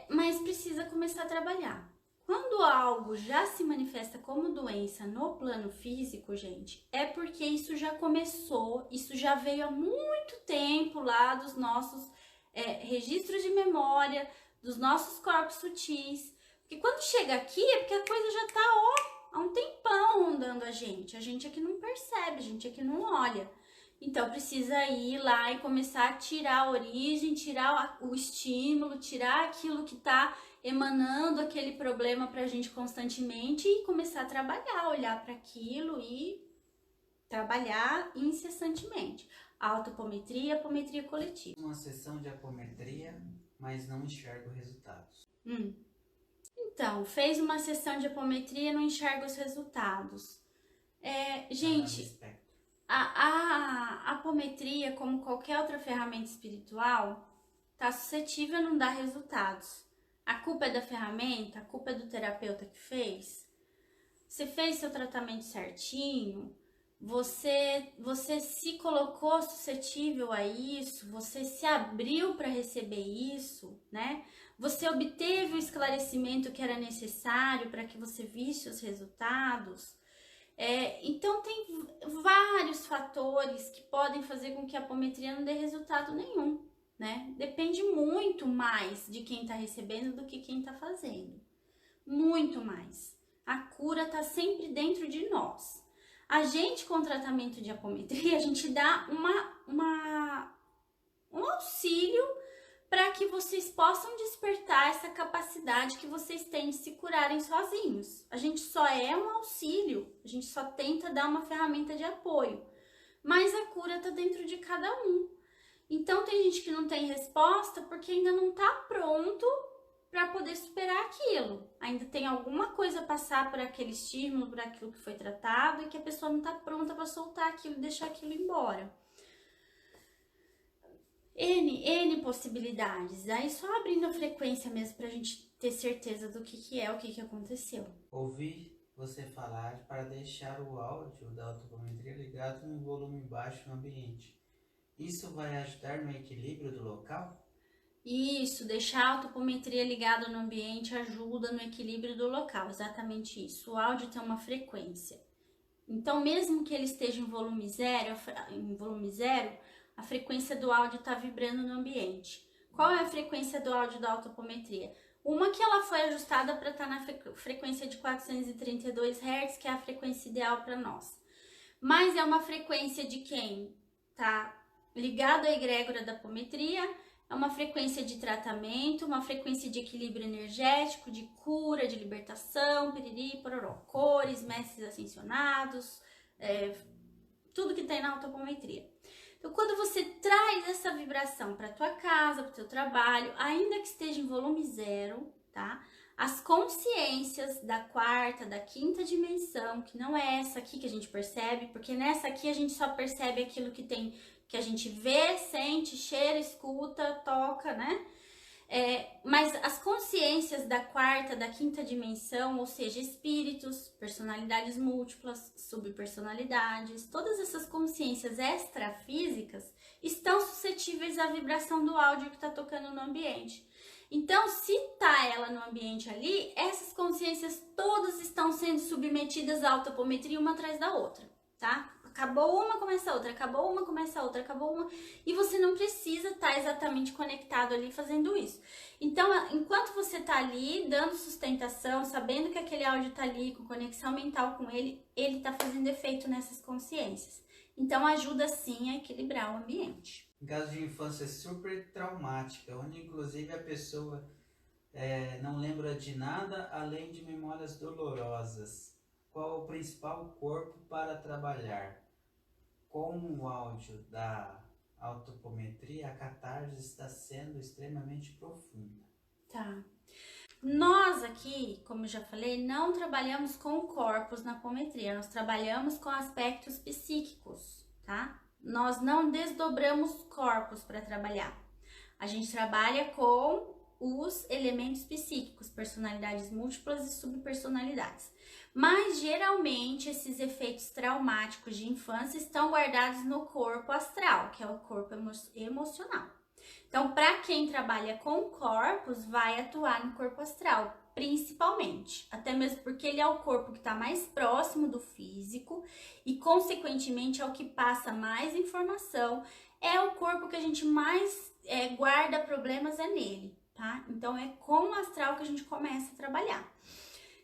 Mas precisa começar a trabalhar. Quando algo já se manifesta como doença no plano físico, gente, é porque isso já começou, isso já veio há muito tempo lá dos nossos registros de memória, dos nossos corpos sutis. Porque quando chega aqui é porque a coisa já tá há um tempão rondando a gente é que não percebe, a gente é que não olha. Então precisa ir lá e começar a tirar a origem, tirar o estímulo, tirar aquilo que tá emanando aquele problema pra gente constantemente e começar a trabalhar, olhar para aquilo e trabalhar incessantemente. Autoapometria, apometria coletiva. Uma sessão de apometria, mas não enxergo resultados. Então, fez uma sessão de apometria e não enxerga os resultados. Gente, a apometria, como qualquer outra ferramenta espiritual, tá suscetível a não dar resultados. A culpa é da ferramenta? A culpa é do terapeuta que fez? Você fez seu tratamento certinho? Você se colocou suscetível a isso? Você se abriu para receber isso, né? Você obteve o esclarecimento que era necessário para que você visse os resultados? Então tem vários fatores que podem fazer com que a apometria não dê resultado nenhum. Né? Depende muito mais de quem está recebendo do que quem está fazendo. Muito mais. A cura está sempre dentro de nós. A gente, com tratamento de apometria, a gente dá um auxílio para que vocês possam despertar essa capacidade que vocês têm de se curarem sozinhos. A gente só é um auxílio, a gente só tenta dar uma ferramenta de apoio, mas a cura está dentro de cada um. Então tem gente que não tem resposta porque ainda não está pronto para poder superar aquilo. Ainda tem alguma coisa a passar por aquele estímulo, por aquilo que foi tratado, e que a pessoa não está pronta para soltar aquilo e deixar aquilo embora. N possibilidades. Aí só abrindo a frequência mesmo pra gente ter certeza do que é, o que aconteceu. Ouvir você falar para deixar o áudio da autopometria ligado em volume baixo no ambiente. Isso vai ajudar no equilíbrio do local? Isso, deixar a autopometria ligada no ambiente ajuda no equilíbrio do local, exatamente isso. O áudio tem uma frequência. Então, mesmo que ele esteja em volume zero, a frequência do áudio está vibrando no ambiente. Qual é a frequência do áudio da autopometria? Uma que ela foi ajustada para estar na frequência de 432 Hz, que é a frequência ideal para nós. Mas é uma frequência de quem está ligado à egrégora da apometria, é uma frequência de tratamento, uma frequência de equilíbrio energético, de cura, de libertação, piriri, pororó, cores, mestres ascensionados, tudo que tem na autopometria. Então, quando você traz essa vibração para tua casa, para o teu trabalho, ainda que esteja em volume zero, tá? As consciências da quarta, da quinta dimensão, que não é essa aqui que a gente percebe, porque nessa aqui a gente só percebe aquilo que tem, que a gente vê, sente, cheira, escuta, toca, né? Mas as consciências da quarta, da quinta dimensão, ou seja, espíritos, personalidades múltiplas, subpersonalidades, todas essas consciências extrafísicas estão suscetíveis à vibração do áudio que está tocando no ambiente. Então, se tá ela no ambiente ali, essas consciências todas estão sendo submetidas à autopometria uma atrás da outra, tá? Acabou uma, começa a outra, acabou uma, começa a outra, acabou uma. E você não precisa estar exatamente conectado ali fazendo isso. Então, enquanto você tá ali, dando sustentação, sabendo que aquele áudio tá ali, com conexão mental com ele, ele tá fazendo efeito nessas consciências. Então, ajuda sim a equilibrar o ambiente. Em caso de infância super traumática, onde inclusive a pessoa não lembra de nada além de memórias dolorosas, qual o principal corpo para trabalhar? Com o áudio da autopometria, a catarse está sendo extremamente profunda. Tá. Nós aqui, como eu já falei, não trabalhamos com corpos na apometria, nós trabalhamos com aspectos psíquicos, tá? Nós não desdobramos corpos para trabalhar. A gente trabalha com os elementos psíquicos, personalidades múltiplas e subpersonalidades. Mas geralmente esses efeitos traumáticos de infância estão guardados no corpo astral, que é o corpo emocional. Então, para quem trabalha com corpos, vai atuar no corpo astral, principalmente. Até mesmo porque ele é o corpo que está mais próximo do físico e, consequentemente, é o que passa mais informação. É o corpo que a gente mais guarda problemas nele, tá? Então, é com o astral que a gente começa a trabalhar.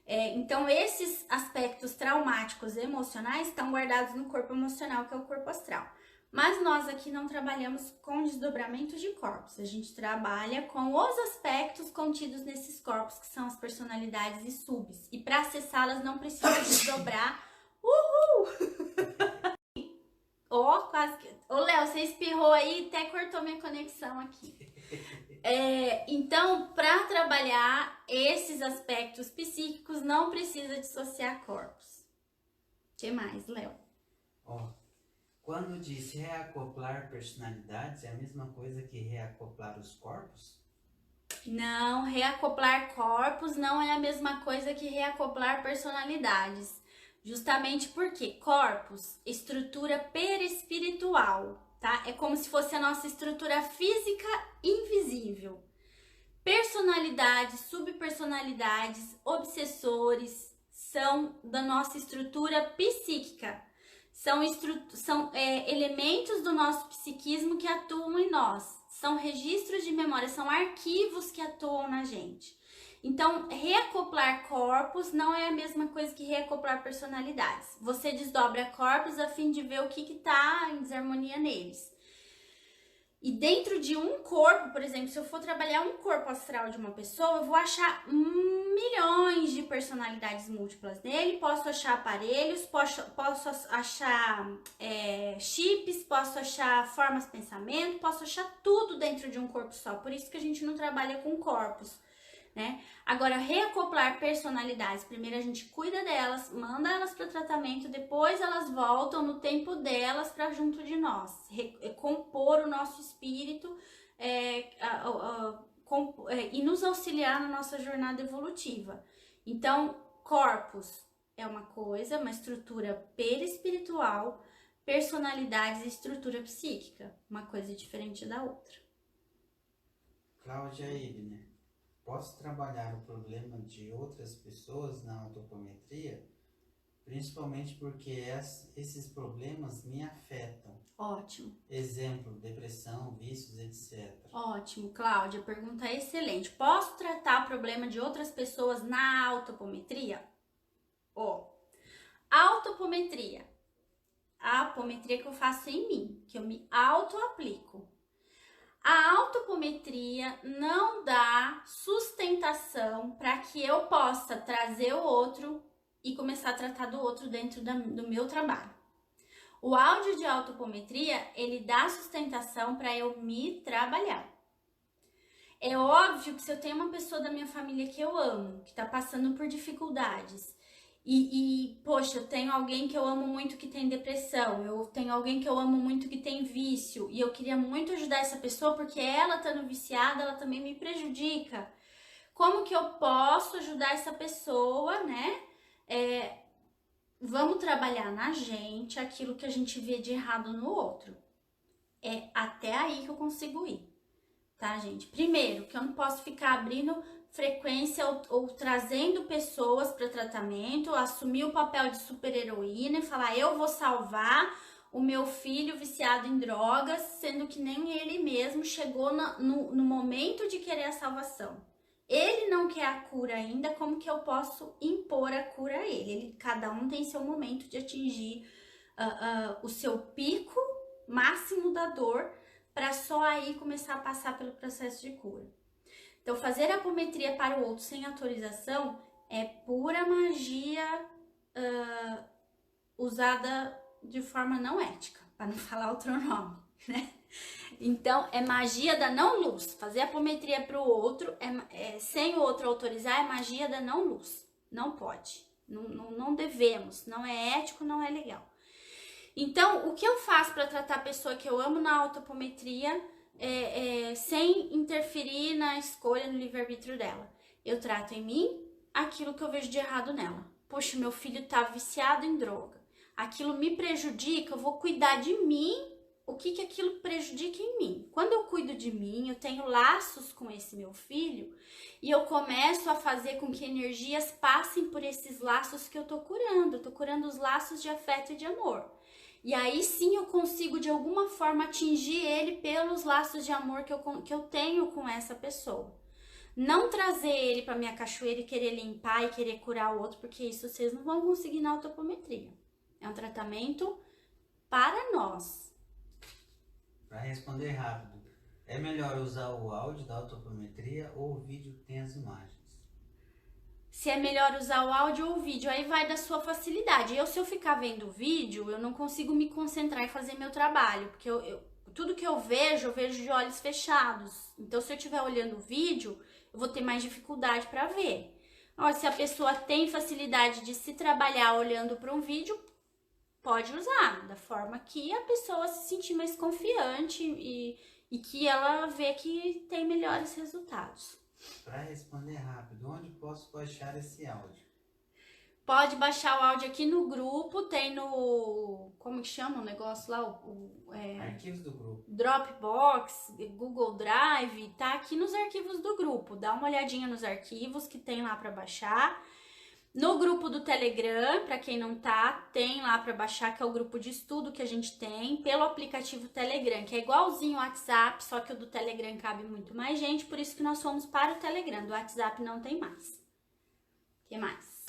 Então, esses aspectos traumáticos emocionais estão guardados no corpo emocional, que é o corpo astral. Mas nós aqui não trabalhamos com desdobramento de corpos, a gente trabalha com os aspectos contidos nesses corpos, que são as personalidades e subs. E para acessá-las não precisa desdobrar. Quase que... Ô, Léo, você espirrou aí e até cortou minha conexão aqui. Então, para trabalhar esses aspectos psíquicos, não precisa dissociar corpos. O que mais, Léo? Quando diz reacoplar personalidades, é a mesma coisa que reacoplar os corpos? Não, reacoplar corpos não é a mesma coisa que reacoplar personalidades. Justamente porque corpos, estrutura perispiritual, tá? É como se fosse a nossa estrutura física invisível. Personalidades, subpersonalidades, obsessores são da nossa estrutura psíquica. São elementos do nosso psiquismo que atuam em nós. São registros de memória, são arquivos que atuam na gente. Então, reacoplar corpos não é a mesma coisa que reacoplar personalidades. Você desdobra corpos a fim de ver o que está em desarmonia neles. E dentro de um corpo, por exemplo, se eu for trabalhar um corpo astral de uma pessoa, eu vou achar milhões de personalidades múltiplas nele. Posso achar aparelhos, posso achar chips, posso achar formas de pensamento, posso achar tudo dentro de um corpo só. Por isso que a gente não trabalha com corpos, né? Agora, reacoplar personalidades, primeiro a gente cuida delas, manda elas para tratamento, depois elas voltam no tempo delas para junto de nós, compor o nosso espírito e nos auxiliar na nossa jornada evolutiva. Então, corpos é uma coisa, uma estrutura perispiritual, personalidades e estrutura psíquica, uma coisa diferente da outra. Cláudia Ibner, posso trabalhar o problema de outras pessoas na autopometria? Principalmente porque esses problemas me afetam. Ótimo. Exemplo, depressão, vícios, etc. Ótimo, Cláudia, pergunta excelente. Posso tratar o problema de outras pessoas na autopometria? Autopometria. A apometria que eu faço em mim, que eu me auto-aplico. A autopometria não dá sustentação para que eu possa trazer o outro e começar a tratar do outro dentro do meu trabalho. O áudio de autopometria, ele dá sustentação para eu me trabalhar. É óbvio que se eu tenho uma pessoa da minha família que eu amo, que está passando por dificuldades, poxa, eu tenho alguém que eu amo muito que tem depressão, eu tenho alguém que eu amo muito que tem vício, e eu queria muito ajudar essa pessoa porque ela estando viciada, ela também me prejudica. Como que eu posso ajudar essa pessoa, né? Vamos trabalhar na gente aquilo que a gente vê de errado no outro. É até aí que eu consigo ir, tá, gente? Primeiro, que eu não posso ficar abrindo frequência ou trazendo pessoas para tratamento, assumir o papel de super-heroína e falar eu vou salvar o meu filho viciado em drogas, sendo que nem ele mesmo chegou no momento de querer a salvação. Ele não quer a cura ainda, como que eu posso impor a cura a ele? Cada um tem seu momento de atingir o seu pico máximo da dor para só aí começar a passar pelo processo de cura. Então, fazer apometria para o outro sem autorização é pura magia usada de forma não ética, para não falar outro nome, né? Então, é magia da não-luz. Fazer apometria para o outro, sem o outro autorizar, é magia da não-luz. Não pode, não devemos, não é ético, não é legal. Então, o que eu faço para tratar a pessoa que eu amo na autopometria sem interferir na escolha, no livre-arbítrio dela? Eu trato em mim aquilo que eu vejo de errado nela. Poxa, meu filho tá viciado em droga. Aquilo me prejudica, eu vou cuidar de mim. O que aquilo prejudica em mim? Quando eu cuido de mim, eu tenho laços com esse meu filho e eu começo a fazer com que energias passem por esses laços que eu tô curando. Eu tô curando os laços de afeto e de amor. E aí sim eu consigo de alguma forma atingir ele pelos laços de amor que eu tenho com essa pessoa. Não trazer ele para minha cachoeira e querer limpar e querer curar o outro, porque isso vocês não vão conseguir na autopometria. É um tratamento para nós. Para responder rápido, é melhor usar o áudio da autopometria ou o vídeo que tem as imagens? Se é melhor usar o áudio ou o vídeo, aí vai da sua facilidade. Se eu ficar vendo o vídeo, eu não consigo me concentrar e fazer meu trabalho, porque tudo que eu vejo de olhos fechados. Então, se eu estiver olhando o vídeo, eu vou ter mais dificuldade para ver. Se a pessoa tem facilidade de se trabalhar olhando para um vídeo, pode usar da forma que a pessoa se sentir mais confiante e que ela vê que tem melhores resultados. Para responder rápido, onde posso baixar esse áudio? Pode baixar o áudio aqui no grupo, tem no... Como que chama o negócio lá? Arquivos do grupo. Dropbox, Google Drive, tá aqui nos arquivos do grupo. Dá uma olhadinha nos arquivos que tem lá para baixar. No grupo do Telegram, para quem não tá, tem lá para baixar, que é o grupo de estudo que a gente tem, pelo aplicativo Telegram, que é igualzinho ao WhatsApp, só que o do Telegram cabe muito mais gente, por isso que nós fomos para o Telegram. Do WhatsApp não tem mais. O que mais?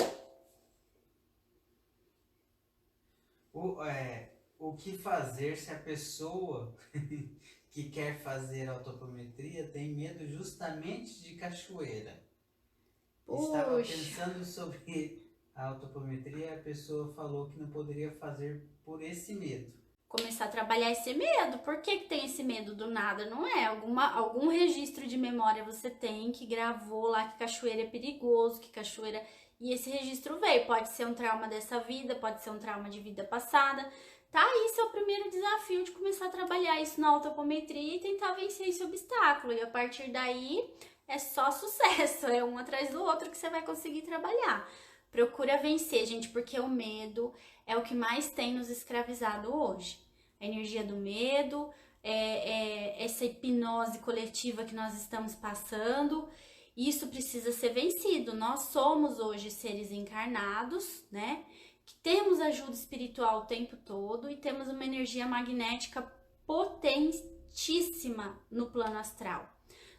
O que fazer se a pessoa que quer fazer autopometria tem medo justamente de cachoeira? Estava Puxa, pensando sobre a autopometria e a pessoa falou que não poderia fazer por esse medo. começar a trabalhar esse medo. Por que tem esse medo do nada? Não é? Algum registro de memória você tem que gravou lá que cachoeira é perigoso, que cachoeira. E esse registro veio. Pode ser um trauma dessa vida, pode ser um trauma de vida passada. Tá? Isso é o primeiro desafio de começar a trabalhar isso na autopometria e tentar vencer esse obstáculo. E a partir daí é só sucesso, é um atrás do outro que você vai conseguir trabalhar. Procura vencer, gente, porque o medo é o que mais tem nos escravizado hoje. A energia do medo, essa hipnose coletiva que nós estamos passando, isso precisa ser vencido. Nós somos hoje seres encarnados, né? Que temos ajuda espiritual o tempo todo e temos uma energia magnética potentíssima no plano astral.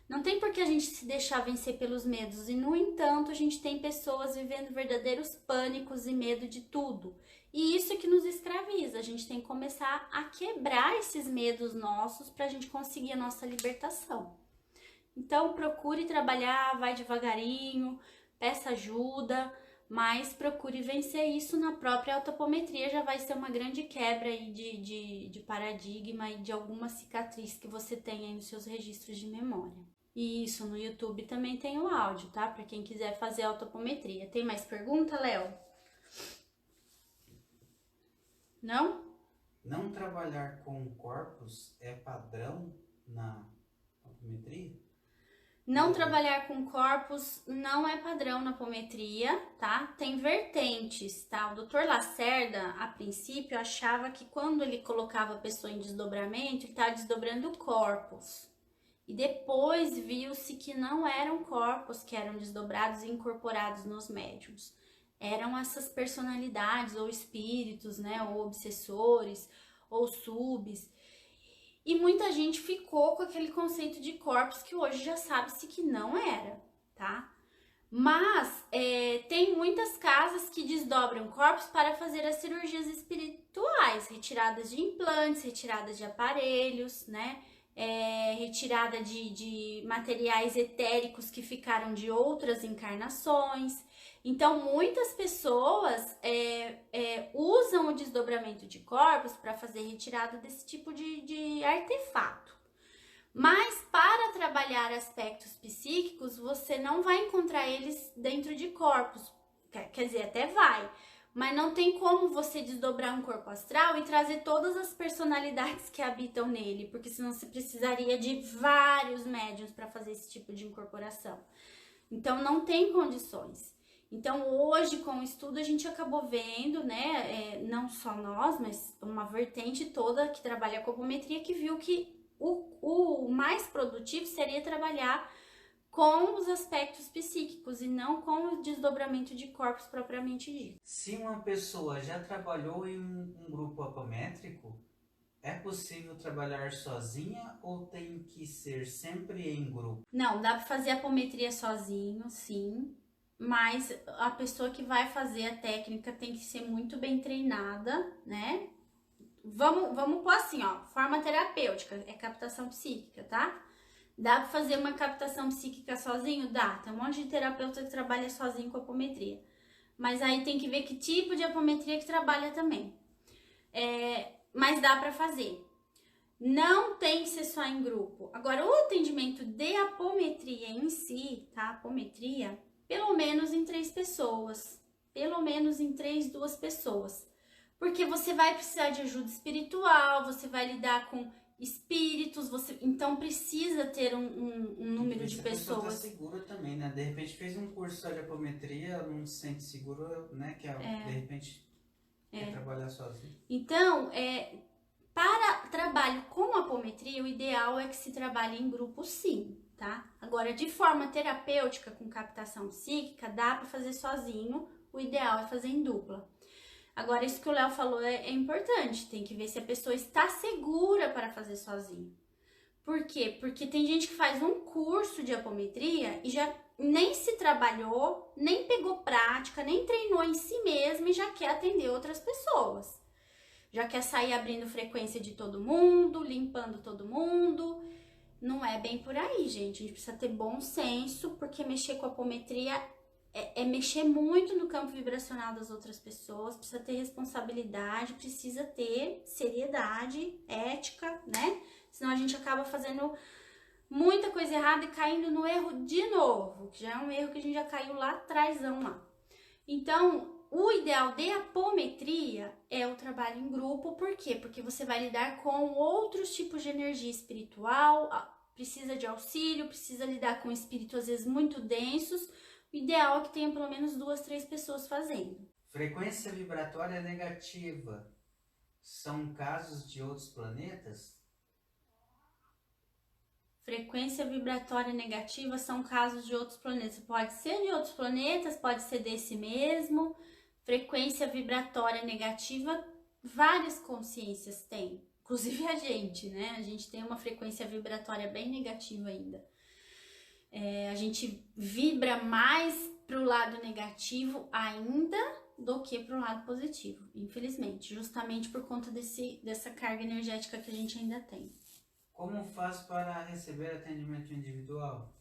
Não tem por que a gente se deixar vencer pelos medos e, no entanto, a gente tem pessoas vivendo verdadeiros pânicos e medo de tudo. E isso é que nos escraviza. A gente tem que começar a quebrar esses medos nossos para a gente conseguir a nossa libertação. Então, procure trabalhar, vai devagarinho, peça ajuda, mas procure vencer isso na própria autopometria. Já vai ser uma grande quebra aí de paradigma e de alguma cicatriz que você tem aí nos seus registros de memória. E isso, no YouTube também tem o áudio, tá? Para quem quiser fazer autopometria. Tem mais pergunta, Léo? Não? Não trabalhar com corpos é padrão na autopometria? Não trabalhar com corpos não é padrão na apometria, tá? Tem vertentes, tá? O Dr. Lacerda, a princípio, achava que quando ele colocava a pessoa em desdobramento, ele estava desdobrando corpos. E depois viu-se que não eram corpos que eram desdobrados e incorporados nos médiums. Eram essas personalidades ou espíritos, né? Ou obsessores, ou subs. E muita gente ficou com aquele conceito de corpos que hoje já sabe-se que não era, tá? Mas tem muitas casas que desdobram corpos para fazer as cirurgias espirituais, retiradas de implantes, retiradas de aparelhos, né? Retirada de materiais etéricos que ficaram de outras encarnações. Então, muitas pessoas usam o desdobramento de corpos para fazer retirada desse tipo de artefato. Mas, para trabalhar aspectos psíquicos, você não vai encontrar eles dentro de corpos. Quer dizer, até vai. Mas não tem como você desdobrar um corpo astral e trazer todas as personalidades que habitam nele, porque senão você precisaria de vários médiuns para fazer esse tipo de incorporação. Então, não tem condições. Então, hoje, com o estudo, a gente acabou vendo, né, não só nós, mas uma vertente toda que trabalha com apometria, que viu que o mais produtivo seria trabalhar com os aspectos psíquicos e não com o desdobramento de corpos propriamente dito. Se uma pessoa já trabalhou em um grupo apométrico, é possível trabalhar sozinha ou tem que ser sempre em grupo? Não, dá para fazer apometria sozinho, sim, mas a pessoa que vai fazer a técnica tem que ser muito bem treinada, né? Vamos pôr assim, ó, forma terapêutica, é captação psíquica, tá? Dá pra fazer uma captação psíquica sozinho? Dá. Tem um monte de terapeuta que trabalha sozinho com apometria. Mas aí tem que ver que tipo de apometria que trabalha também. Mas dá pra fazer. Não tem que ser só em grupo. Agora, o atendimento de apometria em si, tá? Apometria, pelo menos em 3 pessoas. Pelo menos em 3, 2 pessoas. Porque você vai precisar de ajuda espiritual, você vai lidar com espíritos, então precisa ter um número de pessoas. Tá segura também, né? De repente fez um curso só de apometria, não se sente seguro, né? Que de repente quer trabalhar sozinho. Então, para trabalho com apometria, o ideal é que se trabalhe em grupo, sim, tá? Agora, de forma terapêutica, com captação psíquica, dá para fazer sozinho, o ideal é fazer em dupla. Agora, isso que o Léo falou é importante, tem que ver se a pessoa está segura para fazer sozinho. Por quê? Porque tem gente que faz um curso de apometria e já nem se trabalhou, nem pegou prática, nem treinou em si mesma e já quer atender outras pessoas. já quer sair abrindo frequência de todo mundo, limpando todo mundo. Não é bem por aí, gente. A gente precisa ter bom senso, porque mexer com a apometria é mexer muito no campo vibracional das outras pessoas, precisa ter responsabilidade, precisa ter seriedade, ética, né? Senão a gente acaba fazendo muita coisa errada e caindo no erro de novo, que já é um erro que a gente já caiu lá atrásão lá. Então, o ideal de apometria é o trabalho em grupo, por quê? Porque você vai lidar com outros tipos de energia espiritual, precisa de auxílio, precisa lidar com espíritos às vezes muito densos. O ideal é que tenha pelo menos 2, 3 pessoas fazendo. Frequência vibratória negativa são casos de outros planetas? Frequência vibratória negativa são casos de outros planetas. Pode ser de outros planetas, pode ser desse mesmo. Frequência vibratória negativa, várias consciências têm. Inclusive a gente, né? A gente tem uma frequência vibratória bem negativa ainda. A gente vibra mais pro lado negativo ainda do que pro lado positivo, infelizmente. Justamente por conta dessa carga energética que a gente ainda tem. Como faz para receber atendimento individual?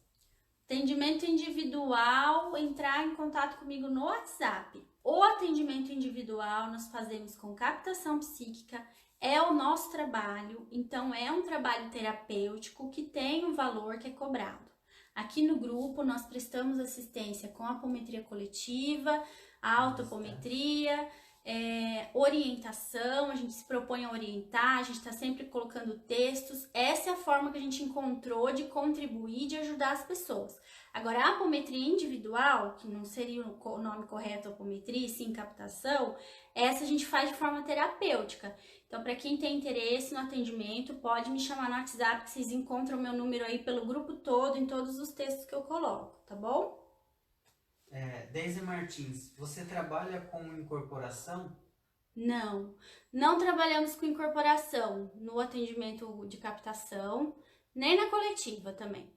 Atendimento individual, entrar em contato comigo no WhatsApp. O atendimento individual nós fazemos com captação psíquica, é o nosso trabalho, então é um trabalho terapêutico que tem um valor que é cobrado. Aqui no grupo nós prestamos assistência com a apometria coletiva, a autoapometria, orientação, a gente se propõe a orientar, a gente está sempre colocando textos. Essa é a forma que a gente encontrou de contribuir, de ajudar as pessoas. Agora, a apometria individual, que não seria o nome correto apometria, e sim captação, essa a gente faz de forma terapêutica. Então, para quem tem interesse no atendimento, pode me chamar no WhatsApp, que vocês encontram o meu número aí pelo grupo todo, em todos os textos que eu coloco, tá bom? Deise Martins, você trabalha com incorporação? Não, não trabalhamos com incorporação no atendimento de captação, nem na coletiva também.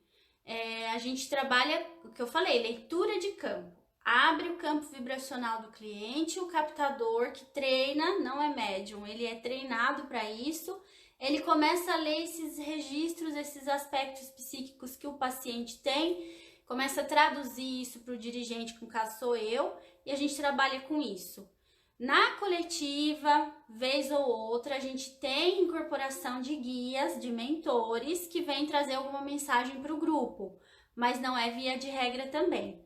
A gente trabalha, o que eu falei, leitura de campo. Abre o campo vibracional do cliente, o captador que treina, não é médium, ele é treinado para isso. Ele começa a ler esses registros, esses aspectos psíquicos que o paciente tem, começa a traduzir isso para o dirigente, que no caso sou eu, e a gente trabalha com isso. Na coletiva, vez ou outra, a gente tem incorporação de guias, de mentores, que vêm trazer alguma mensagem para o grupo, mas não é via de regra também.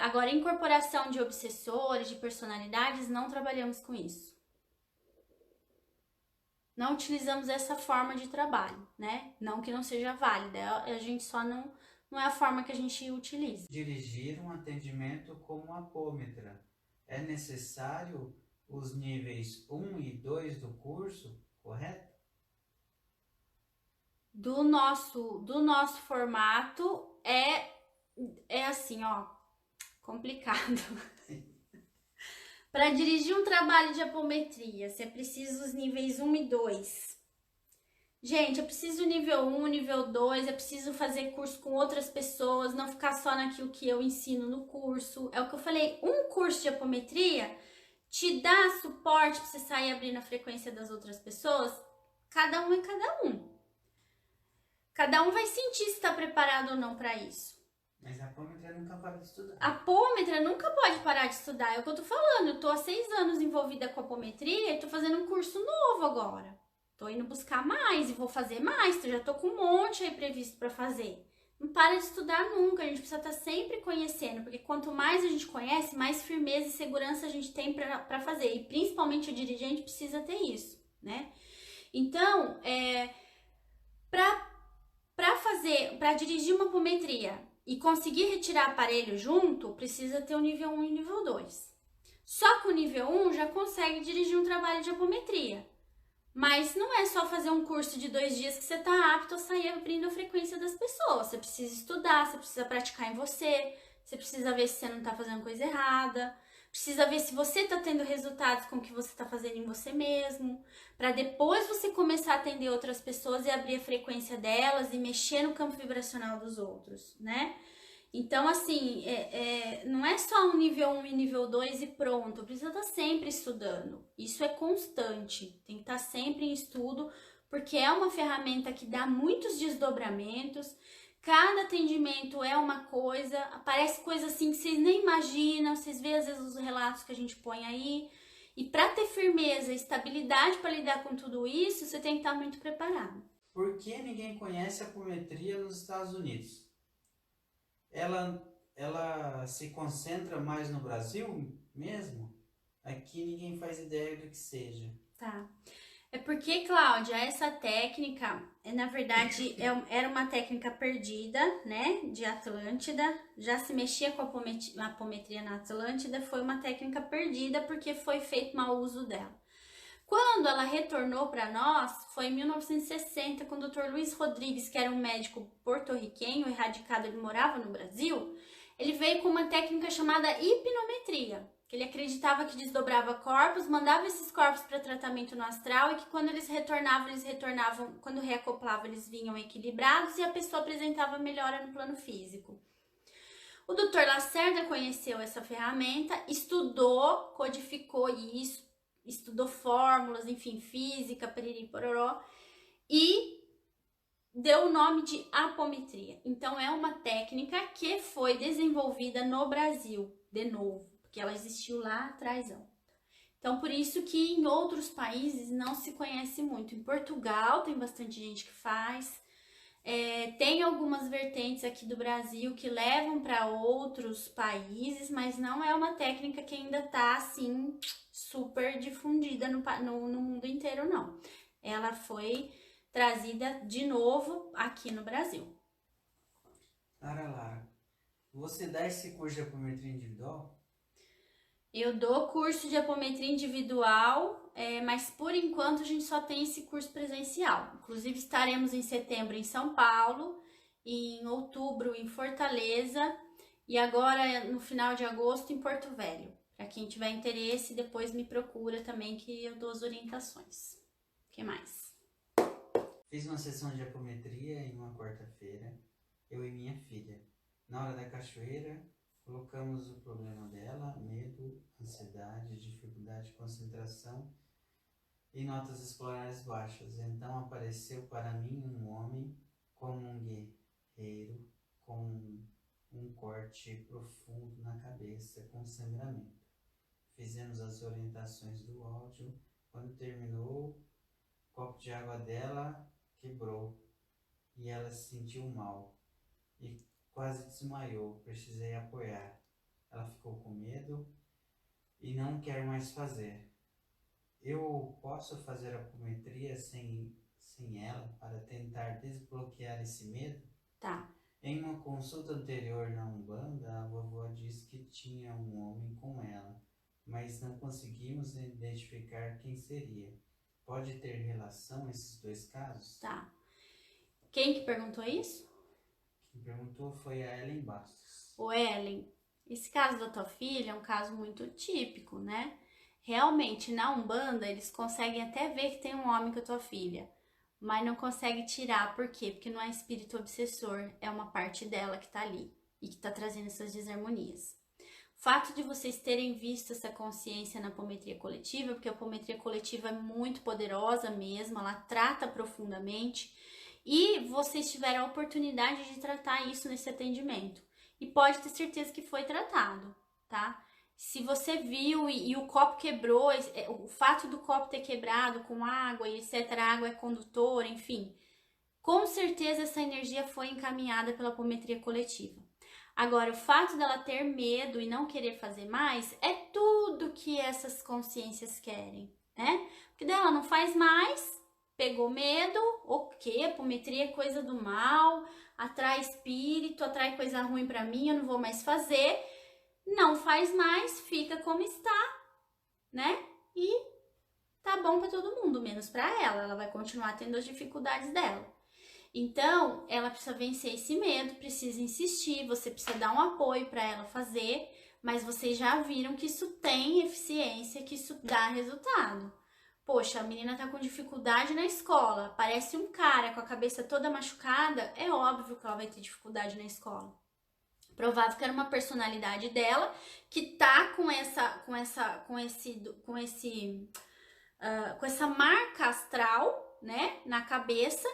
Agora, incorporação de obsessores, de personalidades, não trabalhamos com isso. Não utilizamos essa forma de trabalho, né? Não que não seja válida, a gente só não é a forma que a gente utiliza. Dirigir um atendimento como apômetra. É necessário os níveis 1 e 2 do curso, correto? Do nosso formato é assim, ó, complicado. Para dirigir um trabalho de apometria, você precisa os níveis 1 e 2. Gente, eu preciso nível 1, nível 2, eu preciso fazer curso com outras pessoas, não ficar só naquilo que eu ensino no curso. É o que eu falei, um curso de apometria te dá suporte para você sair abrindo a frequência das outras pessoas. Cada um é cada um. Cada um vai sentir se está preparado ou não para isso. Mas a apômetra nunca para de estudar. A apômetra nunca pode parar de estudar, é o que eu tô falando. Eu tô há 6 anos envolvida com a apometria e tô fazendo um curso novo agora. Tô indo buscar mais e vou fazer mais, já tô com um monte aí previsto para fazer. Não para de estudar nunca, a gente precisa estar sempre conhecendo, porque quanto mais a gente conhece, mais firmeza e segurança a gente tem para fazer. E principalmente o dirigente precisa ter isso, né? Então, para dirigir uma apometria e conseguir retirar aparelho junto, precisa ter o nível 1 e o nível 2. Só que o nível 1 já consegue dirigir um trabalho de apometria. Mas não é só fazer um curso de 2 dias que você está apto a sair abrindo a frequência das pessoas. Você precisa estudar, você precisa praticar em você, você precisa ver se você não está fazendo coisa errada, precisa ver se você está tendo resultados com o que você está fazendo em você mesmo, para depois você começar a atender outras pessoas e abrir a frequência delas e mexer no campo vibracional dos outros, né? Então, assim, não é só um nível 1 e nível 2 e pronto, precisa estar sempre estudando. Isso é constante, tem que estar sempre em estudo, porque é uma ferramenta que dá muitos desdobramentos, cada atendimento é uma coisa, aparece coisa assim que vocês nem imaginam, vocês veem às vezes os relatos que a gente põe aí, e para ter firmeza e estabilidade para lidar com tudo isso, você tem que estar muito preparado. Por que ninguém conhece a apometria nos Estados Unidos? Ela se concentra mais no Brasil mesmo? Aqui ninguém faz ideia do que seja. Tá. É porque, Cláudia, essa técnica, na verdade, era uma técnica perdida, né, de Atlântida. Já se mexia com a apometria na Atlântida, foi uma técnica perdida porque foi feito mau uso dela. Quando ela retornou para nós, foi em 1960, com o Dr. Luiz Rodrigues, que era um médico porto-riquenho, erradicado, ele morava no Brasil. Ele veio com uma técnica chamada hipnometria, que ele acreditava que desdobrava corpos, mandava esses corpos para tratamento no astral e que quando eles retornavam, quando reacoplavam, eles vinham equilibrados e a pessoa apresentava melhora no plano físico. O Dr. Lacerda conheceu essa ferramenta, estudou, codificou isso, estudou fórmulas, enfim, física, periri, pororó, e deu o nome de apometria. Então, é uma técnica que foi desenvolvida no Brasil, de novo, porque ela existiu lá atrás. Então, por isso que em outros países não se conhece muito. Em Portugal tem bastante gente que faz. Tem algumas vertentes aqui do Brasil que levam para outros países, mas não é uma técnica que ainda está assim super difundida no mundo inteiro, não. Ela foi trazida de novo aqui no Brasil. Lara, você dá esse curso de apometria individual? Eu dou curso de apometria individual, mas por enquanto a gente só tem esse curso presencial. Inclusive estaremos em setembro em São Paulo, e em outubro em Fortaleza e agora no final de agosto em Porto Velho. Para quem tiver interesse, depois me procura também que eu dou as orientações. O que mais? Fiz uma sessão de apometria em uma quarta-feira, eu e minha filha. Na hora da cachoeira, colocamos o problema dela, medo, ansiedade, dificuldade de concentração e notas escolares baixas. Então apareceu para mim um homem como um guerreiro, com um corte profundo na cabeça, com sangramento. Fizemos as orientações do áudio. Quando terminou, o copo de água dela quebrou e ela se sentiu mal e quase desmaiou. Precisei apoiar. Ela ficou com medo e não quer mais fazer. Eu posso fazer a apometria sem ela para tentar desbloquear esse medo? Tá. Em uma consulta anterior na Umbanda, a vovó disse que tinha um homem com ela, mas não conseguimos identificar quem seria. Pode ter relação esses dois casos? Tá. Quem que perguntou isso? Quem perguntou foi a Ellen Bastos. O Ellen, esse caso da tua filha é um caso muito típico, né? Realmente, na Umbanda, eles conseguem até ver que tem um homem com a tua filha, mas não consegue tirar. Por quê? Porque não é espírito obsessor, é uma parte dela que tá ali e que tá trazendo essas desarmonias. O fato de vocês terem visto essa consciência na apometria coletiva, porque a apometria coletiva é muito poderosa mesmo, ela trata profundamente, e vocês tiveram a oportunidade de tratar isso nesse atendimento. E pode ter certeza que foi tratado, tá? Se você viu e o copo quebrou, o fato do copo ter quebrado com água e etc, a água é condutora, enfim, com certeza essa energia foi encaminhada pela apometria coletiva. Agora, o fato dela ter medo e não querer fazer mais é tudo que essas consciências querem, né? Porque dela não faz mais, pegou medo, ok, apometria é coisa do mal, atrai espírito, atrai coisa ruim pra mim, eu não vou mais fazer. Não faz mais, fica como está, né? E tá bom para todo mundo, menos para ela. Ela vai continuar tendo as dificuldades dela. Então, ela precisa vencer esse medo, precisa insistir, você precisa dar um apoio para ela fazer, mas vocês já viram que isso tem eficiência, que isso dá resultado. Poxa, a menina tá com dificuldade na escola, parece um cara com a cabeça toda machucada, é óbvio que ela vai ter dificuldade na escola. Provável que era uma personalidade dela que tá com essa marca astral, né, na cabeça,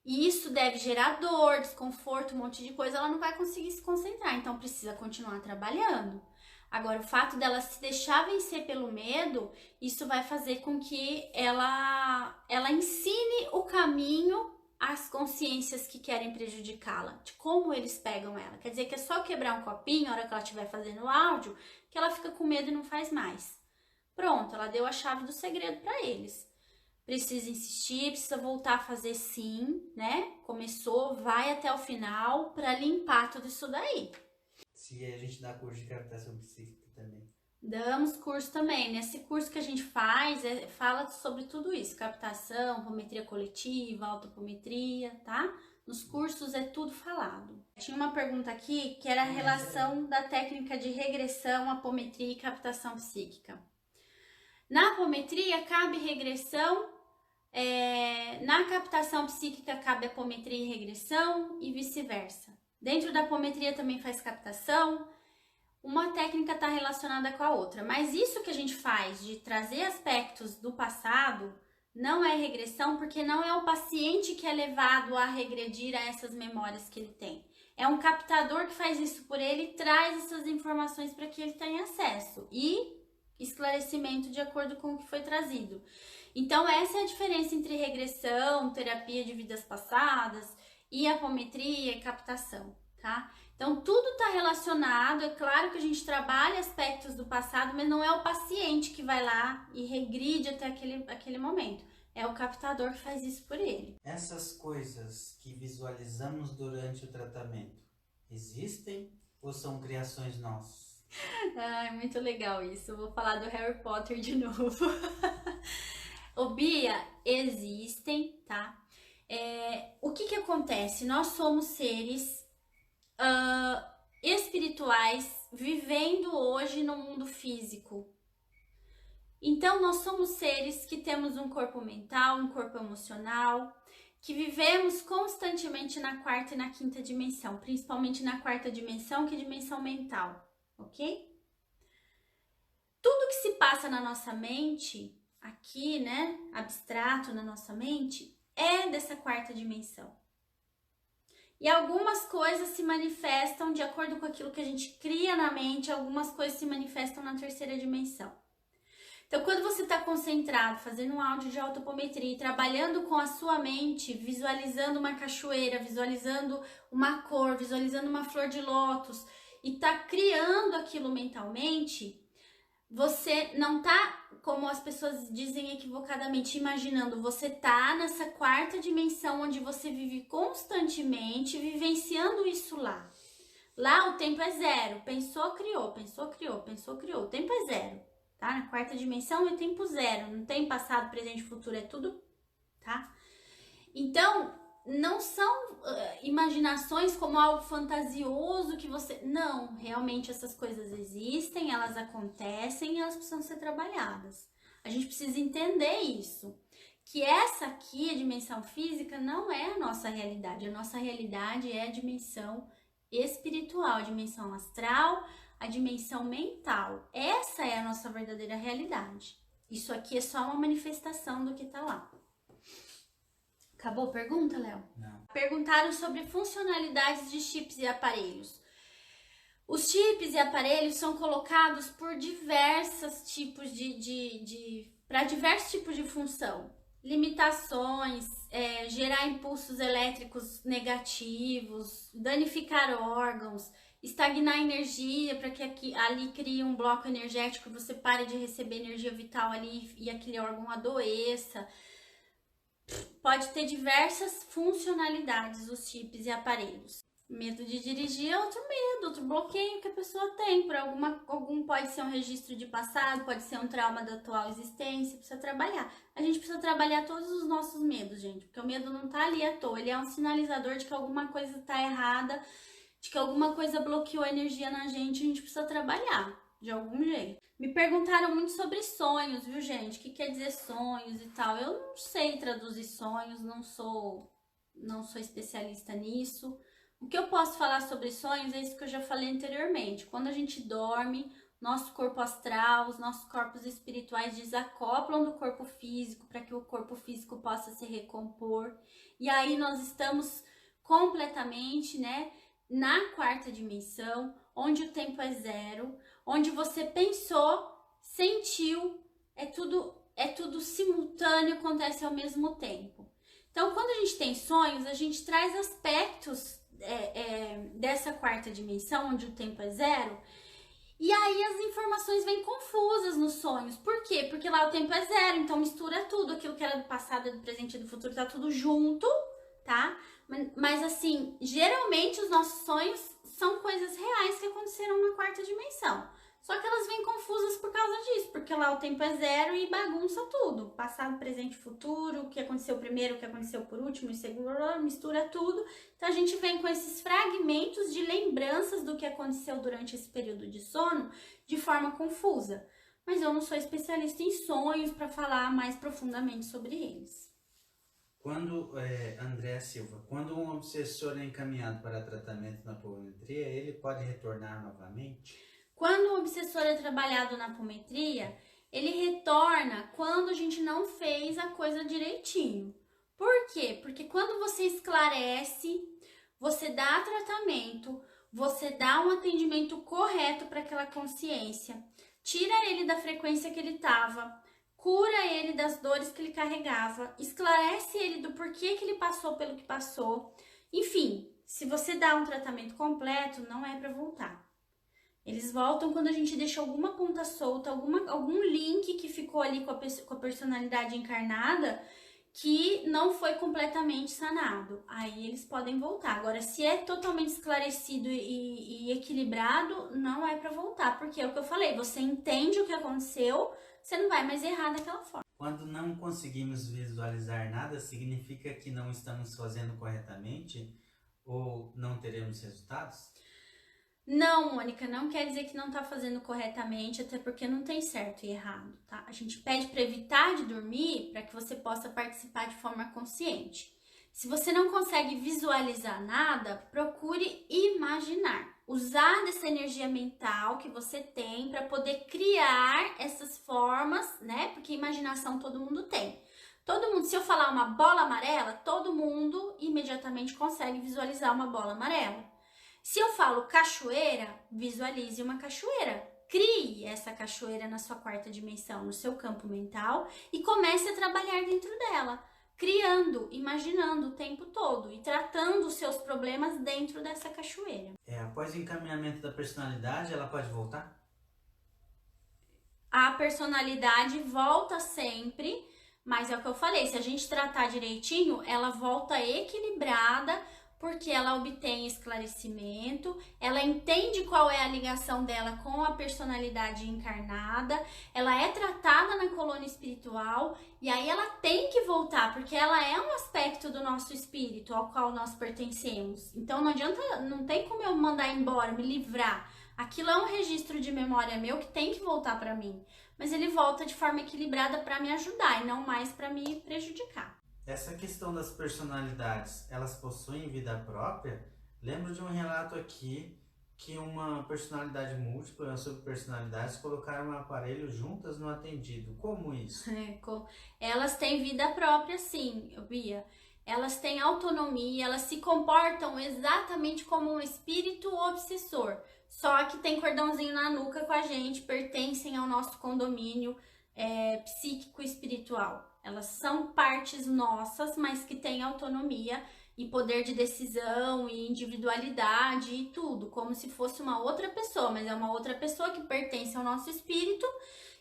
e isso deve gerar dor, desconforto, um monte de coisa, ela não vai conseguir se concentrar, então precisa continuar trabalhando. Agora, o fato dela se deixar vencer pelo medo, isso vai fazer com que ela ensine o caminho às consciências que querem prejudicá-la, de como eles pegam ela. Quer dizer que é só quebrar um copinho, na hora que ela estiver fazendo o áudio, que ela fica com medo e não faz mais. Pronto, ela deu a chave do segredo para eles. Precisa insistir, precisa voltar a fazer sim, né? Começou, vai até o final para limpar tudo isso daí. Se a gente dá curso de captação psíquica também. Damos curso também. Nesse curso que a gente faz, fala sobre tudo isso. Captação, apometria coletiva, autoapometria, tá? Nos cursos é tudo falado. Tinha uma pergunta aqui que era a relação da técnica de regressão, apometria e captação psíquica. Na apometria cabe regressão, na captação psíquica cabe apometria e regressão e vice-versa. Dentro da apometria também faz captação, uma técnica está relacionada com a outra, mas isso que a gente faz de trazer aspectos do passado não é regressão, porque não é o paciente que é levado a regredir a essas memórias que ele tem. É um captador que faz isso por ele e traz essas informações para que ele tenha acesso e esclarecimento de acordo com o que foi trazido. Então, essa é a diferença entre regressão, terapia de vidas passadas e apometria e captação, tá? Então, tudo está relacionado. É claro que a gente trabalha aspectos do passado, mas não é o paciente que vai lá e regride até aquele momento. É o captador que faz isso por ele. Essas coisas que visualizamos durante o tratamento existem ou são criações nossas? Ai, muito legal isso. Eu vou falar do Harry Potter de novo. Ô, Bia, existem, tá? O que acontece? Nós somos seres espirituais vivendo hoje no mundo físico. Então, nós somos seres que temos um corpo mental, um corpo emocional, que vivemos constantemente na quarta e na quinta dimensão, principalmente na quarta dimensão, que é a dimensão mental, ok? Tudo que se passa na nossa mente, aqui, né, abstrato na nossa mente, é dessa quarta dimensão. E algumas coisas se manifestam de acordo com aquilo que a gente cria na mente, algumas coisas se manifestam na terceira dimensão. Então, quando você está concentrado, fazendo um áudio de autoapometria, trabalhando com a sua mente, visualizando uma cachoeira, visualizando uma cor, visualizando uma flor de lótus, e está criando aquilo mentalmente, você não tá, como as pessoas dizem equivocadamente, imaginando, você tá nessa quarta dimensão onde você vive constantemente vivenciando isso lá. Lá o tempo é zero, pensou, criou, pensou, criou, pensou, criou, o tempo é zero, tá? Na quarta dimensão é tempo zero, não tem passado, presente e futuro, é tudo, tá? Então, não são imaginações como algo fantasioso que você... Não, realmente essas coisas existem, elas acontecem e elas precisam ser trabalhadas. A gente precisa entender isso. Que essa aqui, a dimensão física, não é a nossa realidade. A nossa realidade é a dimensão espiritual, a dimensão astral, a dimensão mental. Essa é a nossa verdadeira realidade. Isso aqui é só uma manifestação do que tá lá. Acabou a pergunta, Léo? Não. Perguntaram sobre funcionalidades de chips e aparelhos. Os chips e aparelhos são colocados por diversos tipos para diversos tipos de função. Limitações, gerar impulsos elétricos negativos, danificar órgãos, estagnar energia para que ali crie um bloco energético e você pare de receber energia vital ali e aquele órgão adoeça. Pode ter diversas funcionalidades os chips e aparelhos. Medo de dirigir é outro medo, outro bloqueio que a pessoa tem. Por pode ser um registro de passado, pode ser um trauma da atual existência, precisa trabalhar. A gente precisa trabalhar todos os nossos medos, gente, porque o medo não tá ali à toa, ele é um sinalizador de que alguma coisa tá errada, de que alguma coisa bloqueou a energia na gente, a gente precisa trabalhar de algum jeito. Me perguntaram muito sobre sonhos, viu, gente? O que quer dizer sonhos e tal. Eu não sei traduzir sonhos, não sou especialista nisso. O que eu posso falar sobre sonhos é isso que eu já falei anteriormente. Quando a gente dorme, nosso corpo astral, os nossos corpos espirituais desacoplam do corpo físico para que o corpo físico possa se recompor. E aí nós estamos completamente, né, na quarta dimensão, onde o tempo é zero, onde você pensou, sentiu, é tudo simultâneo, acontece ao mesmo tempo. Então, quando a gente tem sonhos, a gente traz aspectos dessa quarta dimensão, onde o tempo é zero, e aí as informações vêm confusas nos sonhos. Por quê? Porque lá o tempo é zero, então mistura tudo, aquilo que era do passado, do presente e do futuro, tá tudo junto, tá? Mas assim, geralmente os nossos sonhos são coisas reais que aconteceram na quarta dimensão. Só que elas vêm confusas por causa disso, porque lá o tempo é zero e bagunça tudo. Passado, presente, futuro, o que aconteceu primeiro, o que aconteceu por último, e segundo, mistura tudo. Então a gente vem com esses fragmentos de lembranças do que aconteceu durante esse período de sono de forma confusa. Mas eu não sou especialista em sonhos para falar mais profundamente sobre eles. André Silva, quando um obsessor é encaminhado para tratamento na apometria, ele pode retornar novamente? Quando o obsessor é trabalhado na apometria, ele retorna quando a gente não fez a coisa direitinho. Por quê? Porque quando você esclarece, você dá tratamento, você dá um atendimento correto para aquela consciência, tira ele da frequência que ele estava, cura ele das dores que ele carregava, esclarece ele do porquê que ele passou pelo que passou. Enfim, se você dá um tratamento completo, não é para voltar. Eles voltam quando a gente deixa alguma ponta solta, algum link que ficou ali com a personalidade encarnada que não foi completamente sanado. Aí eles podem voltar. Agora, se é totalmente esclarecido e equilibrado, não é para voltar. Porque é o que eu falei, você entende o que aconteceu, você não vai mais errar daquela forma. Quando não conseguimos visualizar nada, significa que não estamos fazendo corretamente ou não teremos resultados? Não, Mônica, não quer dizer que não tá fazendo corretamente, até porque não tem certo e errado, tá? A gente pede para evitar de dormir para que você possa participar de forma consciente. Se você não consegue visualizar nada, procure imaginar. Usar dessa energia mental que você tem para poder criar essas formas, né? Porque imaginação todo mundo tem. Todo mundo, se eu falar uma bola amarela, todo mundo imediatamente consegue visualizar uma bola amarela. Se eu falo cachoeira, visualize uma cachoeira. Crie essa cachoeira na sua quarta dimensão, no seu campo mental e comece a trabalhar dentro dela, criando, imaginando o tempo todo e tratando os seus problemas dentro dessa cachoeira. Após o encaminhamento da personalidade, ela pode voltar? A personalidade volta sempre, mas é o que eu falei, se a gente tratar direitinho, ela volta equilibrada, porque ela obtém esclarecimento, ela entende qual é a ligação dela com a personalidade encarnada, ela é tratada na colônia espiritual e aí ela tem que voltar, porque ela é um aspecto do nosso espírito ao qual nós pertencemos. Então não adianta, não tem como eu mandar embora, me livrar. Aquilo é um registro de memória meu que tem que voltar para mim, mas ele volta de forma equilibrada para me ajudar e não mais para me prejudicar. Essa questão das personalidades, elas possuem vida própria? Lembro de um relato aqui que uma personalidade múltipla e uma subpersonalidade colocaram um aparelho juntas no atendido. Como isso? Elas têm vida própria, sim, Bia. Elas têm autonomia, elas se comportam exatamente como um espírito obsessor. Só que tem cordãozinho na nuca com a gente, pertencem ao nosso condomínio psíquico e espiritual. Elas são partes nossas, mas que têm autonomia e poder de decisão e individualidade e tudo, como se fosse uma outra pessoa, mas é uma outra pessoa que pertence ao nosso espírito,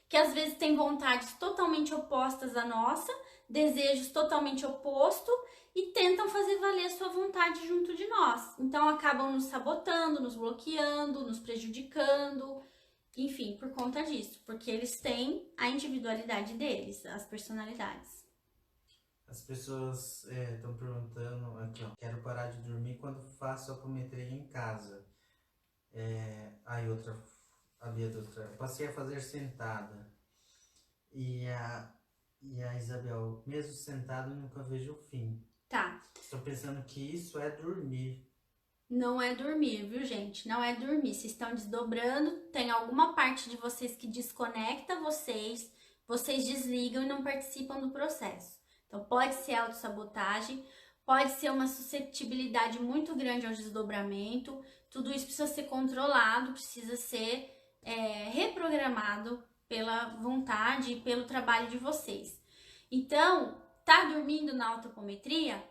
que às vezes tem vontades totalmente opostas à nossa, desejos totalmente opostos e tentam fazer valer a sua vontade junto de nós. Então acabam nos sabotando, nos bloqueando, nos prejudicando. Enfim, por conta disso, porque eles têm a individualidade deles, as personalidades. As pessoas estão perguntando aqui, ó, quero parar de dormir quando faço apometria em casa. Aí a Bia doutora, passei a fazer sentada. E a Isabel, mesmo sentado, nunca vejo o fim. Tá. Estou pensando que isso é dormir. Não é dormir, viu, gente? Não é dormir. Vocês estão desdobrando, tem alguma parte de vocês que desconecta vocês, vocês desligam e não participam do processo. Então, pode ser autossabotagem, pode ser uma suscetibilidade muito grande ao desdobramento. Tudo isso precisa ser controlado, precisa ser reprogramado pela vontade e pelo trabalho de vocês. Então, tá dormindo na autoapometria?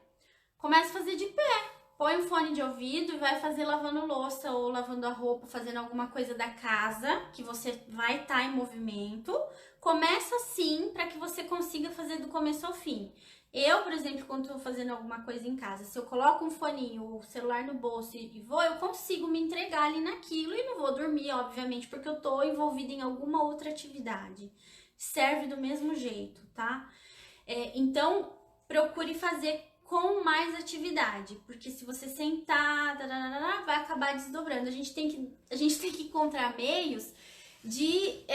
Começa a fazer de pé. Põe um fone de ouvido e vai fazer lavando louça ou lavando a roupa, fazendo alguma coisa da casa, que você vai estar em movimento. Começa assim para que você consiga fazer do começo ao fim. Eu, por exemplo, quando estou fazendo alguma coisa em casa, se eu coloco um foninho, o celular no bolso e vou, eu consigo me entregar ali naquilo e não vou dormir, obviamente, porque eu estou envolvida em alguma outra atividade. Serve do mesmo jeito, tá? Então, procure fazer com mais atividade, porque se você sentar, vai acabar desdobrando. A gente tem que encontrar meios de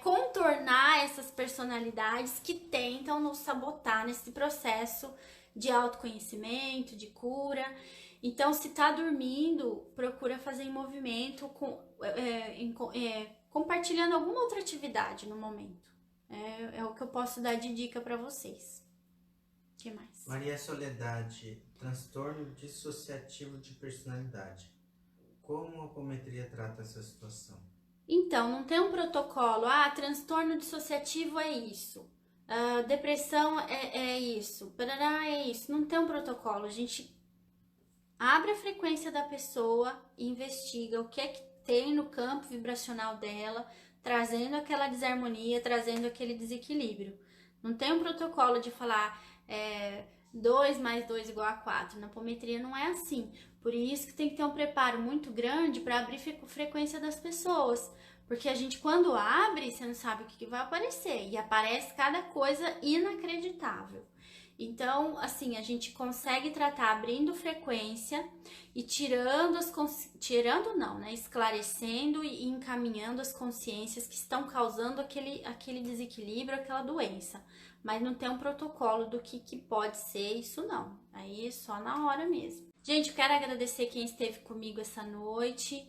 contornar essas personalidades que tentam nos sabotar nesse processo de autoconhecimento, de cura. Então, se tá dormindo, procura fazer em movimento, compartilhando alguma outra atividade no momento. É o que eu posso dar de dica para vocês. O que mais? Maria Soledade, transtorno dissociativo de personalidade. Como a apometria trata essa situação? Então, não tem um protocolo. Transtorno dissociativo é isso. Depressão é isso. Parará é isso. Não tem um protocolo. A gente abre a frequência da pessoa e investiga o que é que tem no campo vibracional dela, trazendo aquela desarmonia, trazendo aquele desequilíbrio. Não tem um protocolo de falar 2 mais 2 igual a 4. Na apometria não é assim. Por isso que tem que ter um preparo muito grande para abrir frequência das pessoas. Porque a gente, quando abre, você não sabe o que vai aparecer. E aparece cada coisa inacreditável. Então, assim, a gente consegue tratar abrindo frequência e esclarecendo e encaminhando as consciências que estão causando aquele desequilíbrio, aquela doença. Mas não tem um protocolo do que pode ser isso, não. Aí é só na hora mesmo. Gente, eu quero agradecer quem esteve comigo essa noite.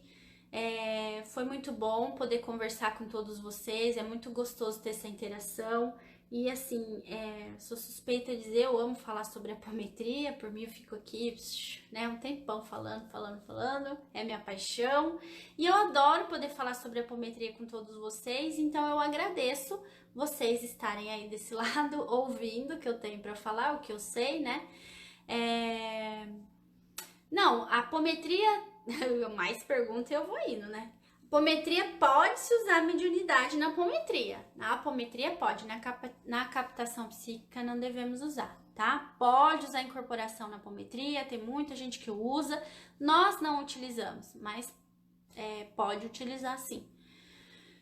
Foi muito bom poder conversar com todos vocês. É muito gostoso ter essa interação. E assim, sou suspeita de dizer, eu amo falar sobre apometria. Por mim eu fico aqui, um tempão falando. É minha paixão. E eu adoro poder falar sobre apometria com todos vocês. Então eu agradeço vocês estarem aí desse lado, ouvindo o que eu tenho para falar, o que eu sei, né? Não, a apometria, mais pergunta eu vou indo, né? Apometria pode-se usar mediunidade na apometria. Na apometria pode, na captação psíquica não devemos usar, tá? Pode usar incorporação na apometria, tem muita gente que usa. Nós não utilizamos, mas pode utilizar sim.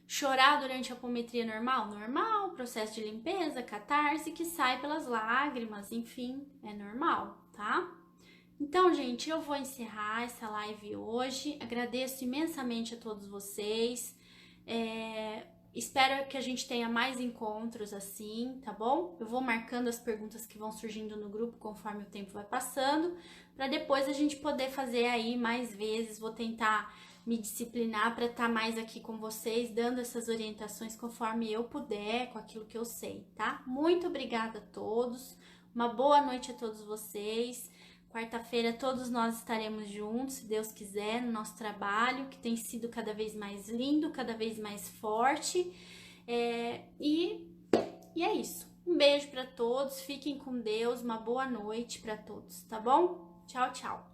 Chorar durante a apometria normal? Normal, processo de limpeza, catarse, que sai pelas lágrimas, enfim, é normal, tá? Então, gente, eu vou encerrar essa live hoje. Agradeço imensamente a todos vocês. Espero que a gente tenha mais encontros assim, tá bom? Eu vou marcando as perguntas que vão surgindo no grupo conforme o tempo vai passando, para depois a gente poder fazer aí mais vezes. Vou tentar me disciplinar para estar mais aqui com vocês, dando essas orientações conforme eu puder, com aquilo que eu sei, tá? Muito obrigada a todos. Uma boa noite a todos vocês. Quarta-feira todos nós estaremos juntos, se Deus quiser, no nosso trabalho, que tem sido cada vez mais lindo, cada vez mais forte. E é isso. Um beijo para todos, fiquem com Deus, uma boa noite para todos, tá bom? Tchau, tchau.